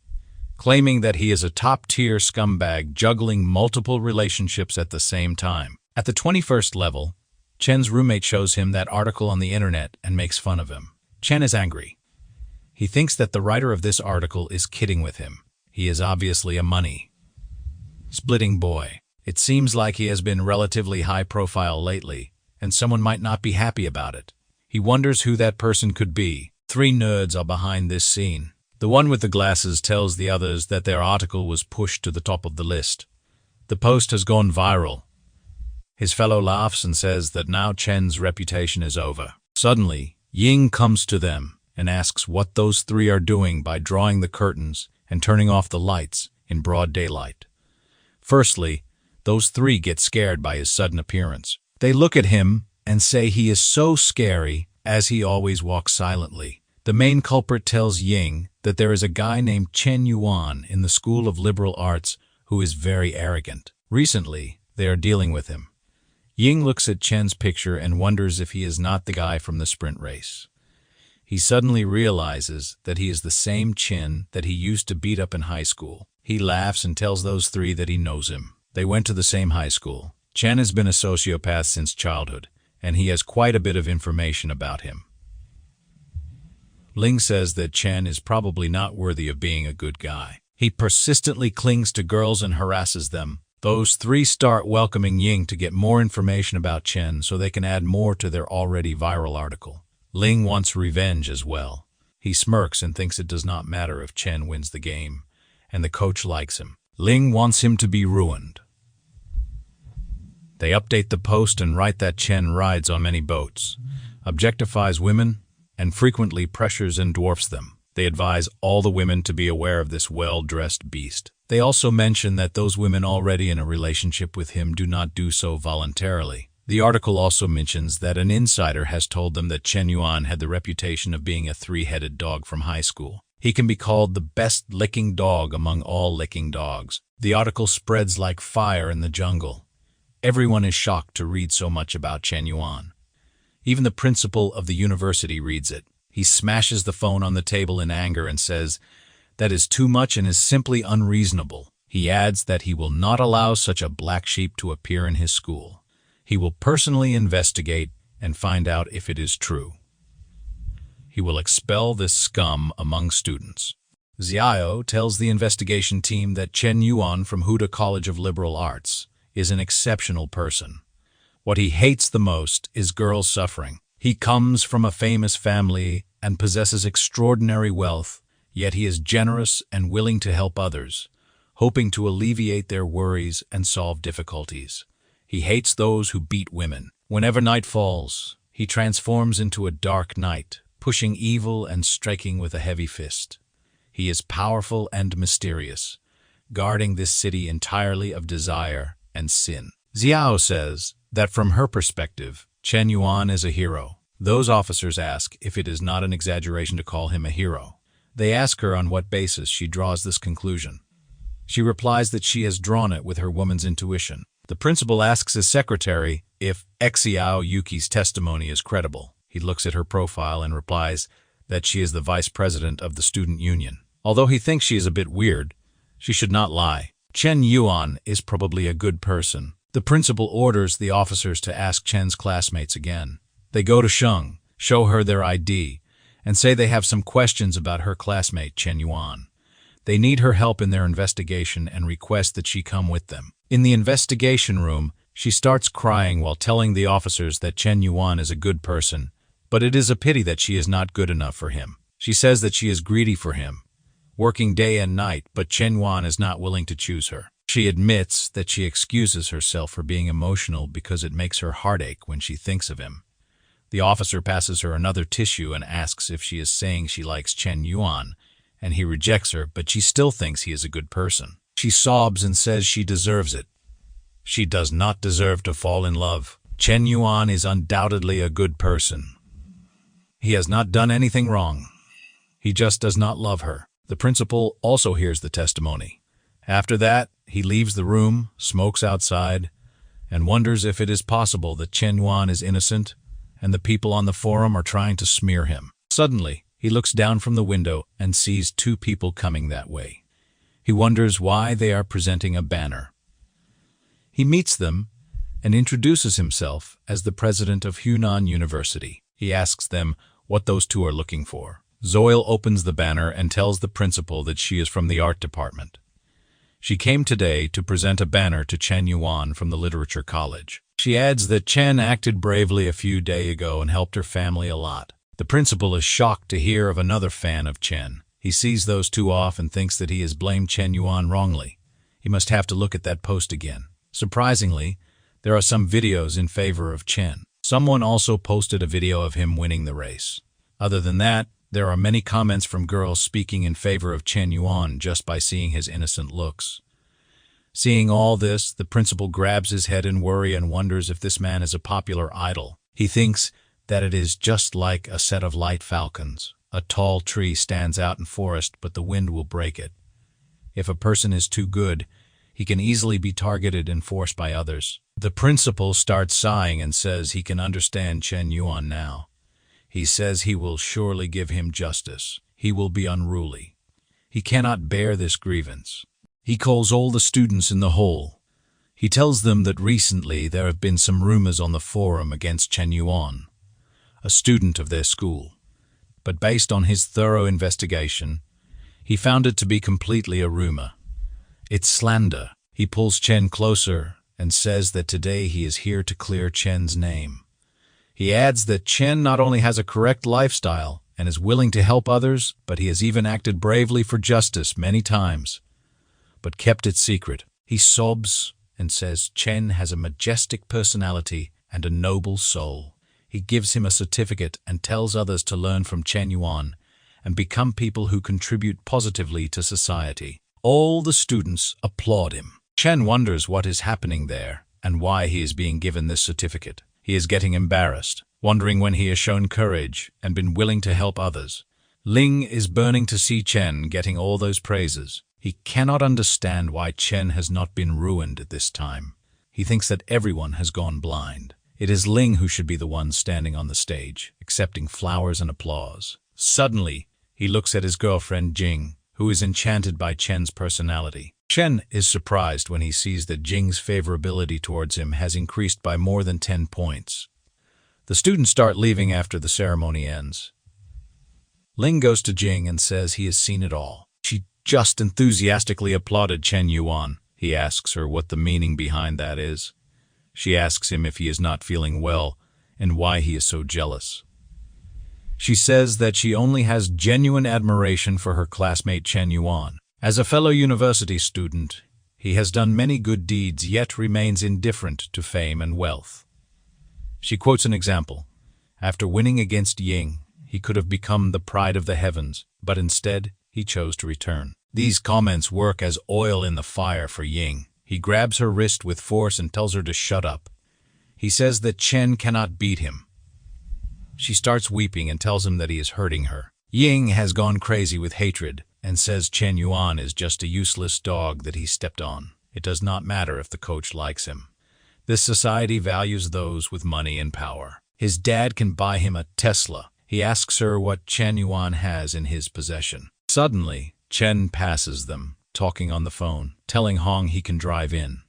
claiming that he is a top-tier scumbag juggling multiple relationships at the same time. At the 21st level, Chen's roommate shows him that article on the internet and makes fun of him. Chen is angry. He thinks that the writer of this article is kidding with him. He is obviously a money-splitting boy. It seems like he has been relatively high-profile lately, and someone might not be happy about it. He wonders who that person could be. 3 nerds are behind this scene. The one with the glasses tells the others that their article was pushed to the top of the list. The post has gone viral. His fellow laughs and says that now Chen's reputation is over. Suddenly, Ying comes to them and asks what those 3 are doing by drawing the curtains and turning off the lights in broad daylight. Firstly, those 3 get scared by his sudden appearance. They look at him and say he is so scary, as he always walks silently. The main culprit tells Ying that there is a guy named Chen Yuan in the School of Liberal Arts who is very arrogant. Recently, they are dealing with him. Ying looks at Chen's picture and wonders if he is not the guy from the sprint race. He suddenly realizes that he is the same Chen that he used to beat up in high school. He laughs and tells those 3 that he knows him. They went to the same high school. Chen has been a sociopath since childhood, and he has quite a bit of information about him. Ling says that Chen is probably not worthy of being a good guy. He persistently clings to girls and harasses them. Those 3 start welcoming Ying to get more information about Chen so they can add more to their already viral article. Ling wants revenge as well. He smirks and thinks it does not matter if Chen wins the game, and the coach likes him. Ling wants him to be ruined. They update the post and write that Chen rides on many boats, objectifies women, and frequently pressures and dwarfs them. They advise all the women to be aware of this well-dressed beast. They also mention that those women already in a relationship with him do not do so voluntarily. The article also mentions that an insider has told them that Chen Yuan had the reputation of being a 3-headed dog from high school. He can be called the best licking dog among all licking dogs. The article spreads like fire in the jungle. Everyone is shocked to read so much about Chen Yuan. Even the principal of the university reads it. He smashes the phone on the table in anger and says, "That is too much and is simply unreasonable." He adds that he will not allow such a black sheep to appear in his school. He will personally investigate and find out if it is true. He will expel this scum among students. Xiao tells the investigation team that Chen Yuan from Huda College of Liberal Arts is an exceptional person. What he hates the most is girls suffering. He comes from a famous family and possesses extraordinary wealth, yet he is generous and willing to help others, hoping to alleviate their worries and solve difficulties. He hates those who beat women. Whenever night falls, he transforms into a dark knight, pushing evil and striking with a heavy fist. He is powerful and mysterious, guarding this city entirely of desire and sin. Xiao says that from her perspective, Chen Yuan is a hero. Those officers ask if it is not an exaggeration to call him a hero. They ask her on what basis she draws this conclusion. She replies that she has drawn it with her woman's intuition. The principal asks his secretary if Xiao Yuki's testimony is credible. He looks at her profile and replies that she is the vice president of the student union. Although he thinks she is a bit weird, she should not lie. Chen Yuan is probably a good person. The principal orders the officers to ask Chen's classmates again. They go to Sheng, show her their ID, and say they have some questions about her classmate Chen Yuan. They need her help in their investigation and request that she come with them. In the investigation room, she starts crying while telling the officers that Chen Yuan is a good person, but it is a pity that she is not good enough for him. She says that she is greedy for him, working day and night, but Chen Yuan is not willing to choose her. She admits that she excuses herself for being emotional because it makes her heart ache when she thinks of him. The officer passes her another tissue and asks if she is saying she likes Chen Yuan, and he rejects her, but she still thinks he is a good person. She sobs and says she deserves it. She does not deserve to fall in love. Chen Yuan is undoubtedly a good person. He has not done anything wrong. He just does not love her. The principal also hears the testimony. After that, he leaves the room, smokes outside, and wonders if it is possible that Chen Yuan is innocent and the people on the forum are trying to smear him. Suddenly, he looks down from the window and sees 2 people coming that way. He wonders why they are presenting a banner. He meets them and introduces himself as the president of Hunan University. He asks them what those 2 are looking for. Zoil opens the banner and tells the principal that she is from the art department. She came today to present a banner to Chen Yuan from the Literature College. She adds that Chen acted bravely a few days ago and helped her family a lot. The principal is shocked to hear of another fan of Chen. He sees those two off and thinks that he has blamed Chen Yuan wrongly. He must have to look at that post again. Surprisingly, there are some videos in favor of Chen. Someone also posted a video of him winning the race. Other than that, there are many comments from girls speaking in favor of Chen Yuan just by seeing his innocent looks. Seeing all this, the principal grabs his head in worry and wonders if this man is a popular idol. He thinks that it is just like a set of light falcons. A tall tree stands out in forest, but the wind will break it. If a person is too good, he can easily be targeted and forced by others. The principal starts sighing and says he can understand Chen Yuan now. He says he will surely give him justice. He will be unruly. He cannot bear this grievance. He calls all the students in the hall. He tells them that recently there have been some rumors on the forum against Chen Yuan, a student of their school. But based on his thorough investigation, he found it to be completely a rumor. It's slander. He pulls Chen closer and says that today he is here to clear Chen's name. He adds that Chen not only has a correct lifestyle and is willing to help others, but he has even acted bravely for justice many times, but kept it secret. He sobs and says Chen has a majestic personality and a noble soul. He gives him a certificate and tells others to learn from Chen Yuan and become people who contribute positively to society. All the students applaud him. Chen wonders what is happening there and why he is being given this certificate. He is getting embarrassed, wondering when he has shown courage and been willing to help others. Ling is burning to see Chen getting all those praises. He cannot understand why Chen has not been ruined at this time. He thinks that everyone has gone blind. It is Ling who should be the one standing on the stage, accepting flowers and applause. Suddenly, he looks at his girlfriend Jing, who is enchanted by Chen's personality. Chen is surprised when he sees that Jing's favorability towards him has increased by more than 10 points. The students start leaving after the ceremony ends. Ling goes to Jing and says he has seen it all. She just enthusiastically applauded Chen Yuan. He asks her what the meaning behind that is. She asks him if he is not feeling well and why he is so jealous. She says that she only has genuine admiration for her classmate Chen Yuan. As a fellow university student, he has done many good deeds yet remains indifferent to fame and wealth. She quotes an example. After winning against Ying, he could have become the pride of the heavens, but instead he chose to return. These comments work as oil in the fire for Ying. He grabs her wrist with force and tells her to shut up. He says that Chen cannot beat him. She starts weeping and tells him that he is hurting her. Ying has gone crazy with hatred and says Chen Yuan is just a useless dog that he stepped on. It does not matter if the coach likes him. This society values those with money and power. His dad can buy him a Tesla. He asks her what Chen Yuan has in his possession. Suddenly, Chen passes them, talking on the phone, telling Hong he can drive in.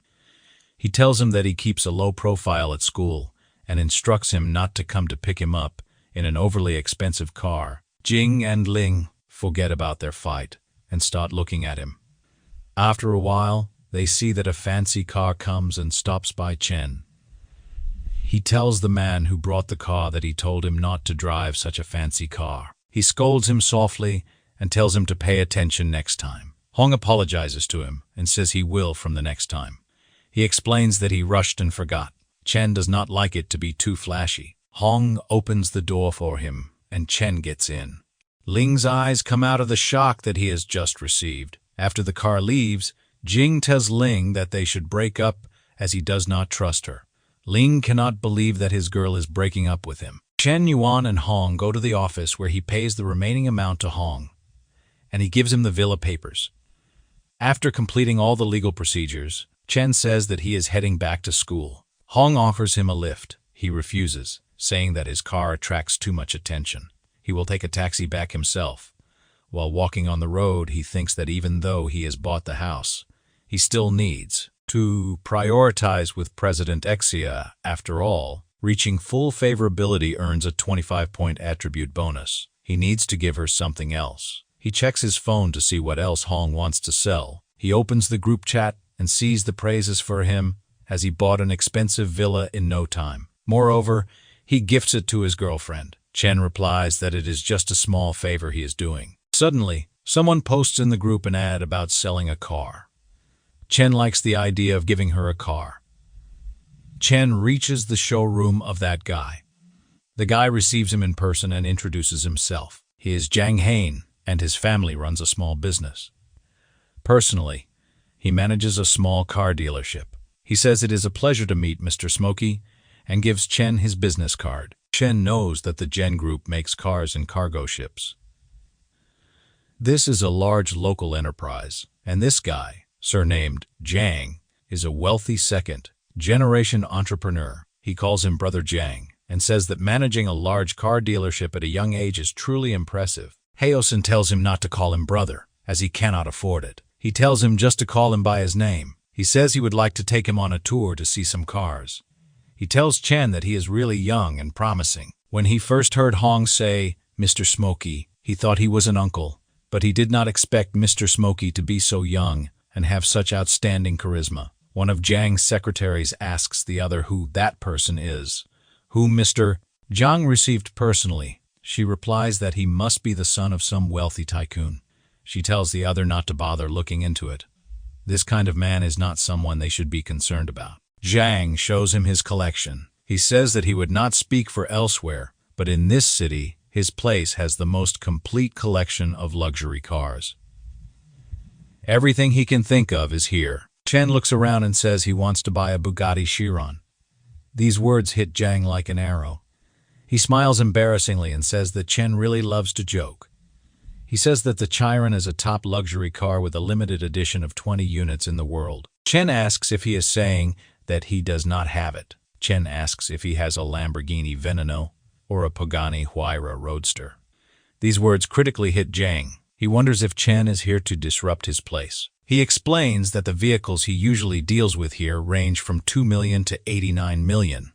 He tells him that he keeps a low profile at school and instructs him not to come to pick him up in an overly expensive car. Jing and Ling forget about their fight and start looking at him. After a while, they see that a fancy car comes and stops by Chen. He tells the man who brought the car that he told him not to drive such a fancy car. He scolds him softly and tells him to pay attention next time. Hong apologizes to him and says he will from the next time. He explains that he rushed and forgot. Chen does not like it to be too flashy. Hong opens the door for him and Chen gets in. Ling's eyes come out of the shock that he has just received. After the car leaves, Jing tells Ling that they should break up as he does not trust her. Ling cannot believe that his girl is breaking up with him. Chen Yuan and Hong go to the office where he pays the remaining amount to Hong, and he gives him the villa papers. After completing all the legal procedures, Chen says that he is heading back to school. Hong offers him a lift. He refuses, saying that his car attracts too much attention. He will take a taxi back himself. While walking on the road, he thinks that even though he has bought the house, he still needs to prioritize with President Xia. After all, reaching full favorability earns a 25-point attribute bonus. He needs to give her something else. He checks his phone to see what else Hong wants to sell. He opens the group chat and sees the praises for him as he bought an expensive villa in no time. Moreover, he gifts it to his girlfriend. Chen replies that it is just a small favor he is doing. Suddenly, someone posts in the group an ad about selling a car. Chen likes the idea of giving her a car. Chen reaches the showroom of that guy. The guy receives him in person and introduces himself. He is Jiang Hain, and his family runs a small business. Personally, he manages a small car dealership. He says it is a pleasure to meet Mr. Smokey and gives Chen his business card. Chen knows that the Gen Group makes cars and cargo ships. This is a large local enterprise, and this guy, surnamed Jiang, is a wealthy second-generation entrepreneur. He calls him Brother Jiang and says that managing a large car dealership at a young age is truly impressive. Haosen tells him not to call him brother, as he cannot afford it. He tells him just to call him by his name. He says he would like to take him on a tour to see some cars. He tells Chen that he is really young and promising. When he first heard Hong say, Mr. Smokey, he thought he was an uncle, but he did not expect Mr. Smokey to be so young and have such outstanding charisma. One of Jiang's secretaries asks the other who that person is, whom Mr. Jiang received personally. She replies that he must be the son of some wealthy tycoon. She tells the other not to bother looking into it. This kind of man is not someone they should be concerned about. Jiang shows him his collection. He says that he would not speak for elsewhere, but in this city, his place has the most complete collection of luxury cars. Everything he can think of is here. Chen looks around and says he wants to buy a Bugatti Chiron. These words hit Jiang like an arrow. He smiles embarrassingly and says that Chen really loves to joke. He says that the Chiron is a top luxury car with a limited edition of 20 units in the world. Chen asks if he is saying that he does not have it. Chen asks if he has a Lamborghini Veneno or a Pagani Huayra Roadster. These words critically hit Jiang. He wonders if Chen is here to disrupt his place. He explains that the vehicles he usually deals with here range from 2 million to 89 million.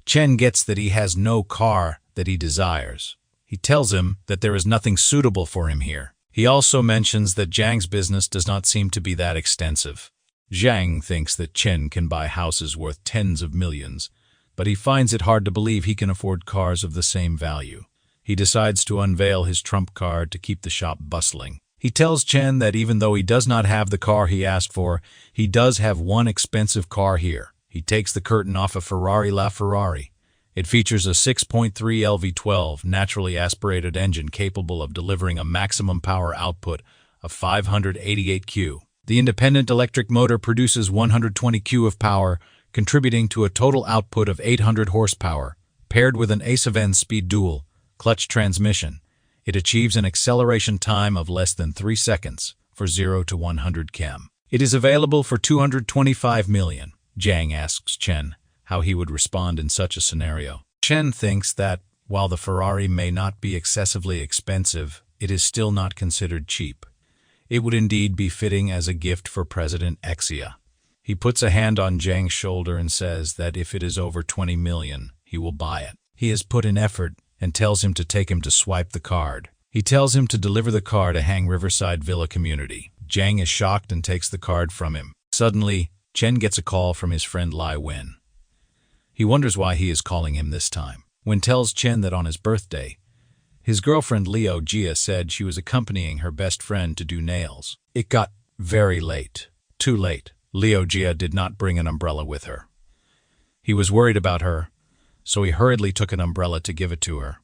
Chen gets that he has no car that he desires. He tells him that there is nothing suitable for him here. He also mentions that Jiang's business does not seem to be that extensive. Jiang thinks that Chen can buy houses worth tens of millions, but he finds it hard to believe he can afford cars of the same value. He decides to unveil his trump card to keep the shop bustling. He tells Chen that even though he does not have the car he asked for, he does have one expensive car here. He takes the curtain off a Ferrari LaFerrari. It features a 6.3 LV12 naturally aspirated engine capable of delivering a maximum power output of 588 Q. The independent electric motor produces 120 Q of power, contributing to a total output of 800 horsepower. Paired with an A7 speed dual clutch transmission, it achieves an acceleration time of less than 3 seconds for 0 to 100 km. It is available for 225 million. Jiang asks Chen how he would respond in such a scenario. Chen thinks that, while the Ferrari may not be excessively expensive, it is still not considered cheap. It would indeed be fitting as a gift for President Xia. He puts a hand on Jiang's shoulder and says that if it is over 20 million, he will buy it. He has put in effort and tells him to take him to swipe the card. He tells him to deliver the car to Hang Riverside Villa Community. Jiang is shocked and takes the card from him. Suddenly, Chen gets a call from his friend Lai Wen. He wonders why he is calling him this time. Wen tells Chen that on his birthday, his girlfriend Liu Jia said she was accompanying her best friend to do nails. It got very late. Too late. Liu Jia did not bring an umbrella with her. He was worried about her, so he hurriedly took an umbrella to give it to her.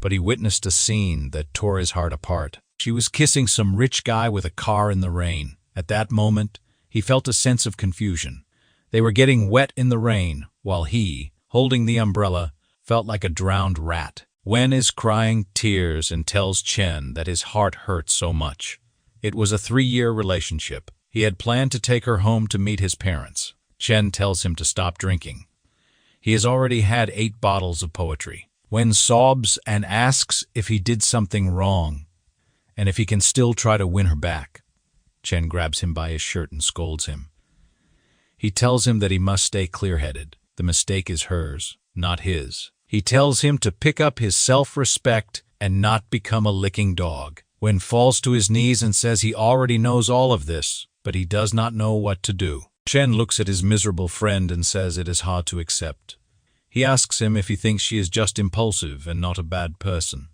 But he witnessed a scene that tore his heart apart. She was kissing some rich guy with a car in the rain. At that moment, he felt a sense of confusion. They were getting wet in the rain, while he, holding the umbrella, felt like a drowned rat. Wen is crying tears and tells Chen that his heart hurt so much. It was a 3-year relationship. He had planned to take her home to meet his parents. Chen tells him to stop drinking. He has already had 8 bottles of poetry. Wen sobs and asks if he did something wrong, and if he can still try to win her back. Chen grabs him by his shirt and scolds him. He tells him that he must stay clear-headed. The mistake is hers, not his. He tells him to pick up his self-respect and not become a licking dog. Wen falls to his knees and says he already knows all of this, but he does not know what to do. Chen looks at his miserable friend and says it is hard to accept. He asks him if he thinks she is just impulsive and not a bad person.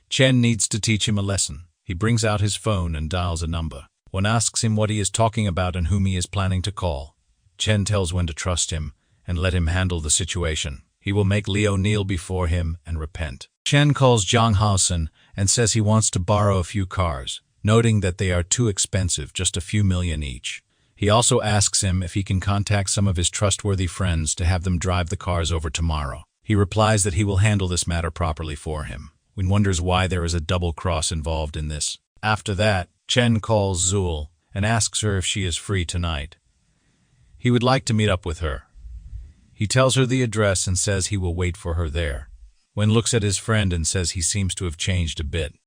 Chen needs to teach him a lesson. He brings out his phone and dials a number. Wen asks him what he is talking about and whom he is planning to call. Chen tells Wen to trust him and let him handle the situation. He will make Leo kneel before him and repent. Chen calls Zhang Haosen and says he wants to borrow a few cars, noting that they are too expensive, just a few million each. He also asks him if he can contact some of his trustworthy friends to have them drive the cars over tomorrow. He replies that he will handle this matter properly for him. Wen wonders why there is a double cross involved in this. After that, Chen calls Zul and asks her if she is free tonight. He would like to meet up with her. He tells her the address and says he will wait for her there. Wen looks at his friend and says he seems to have changed a bit.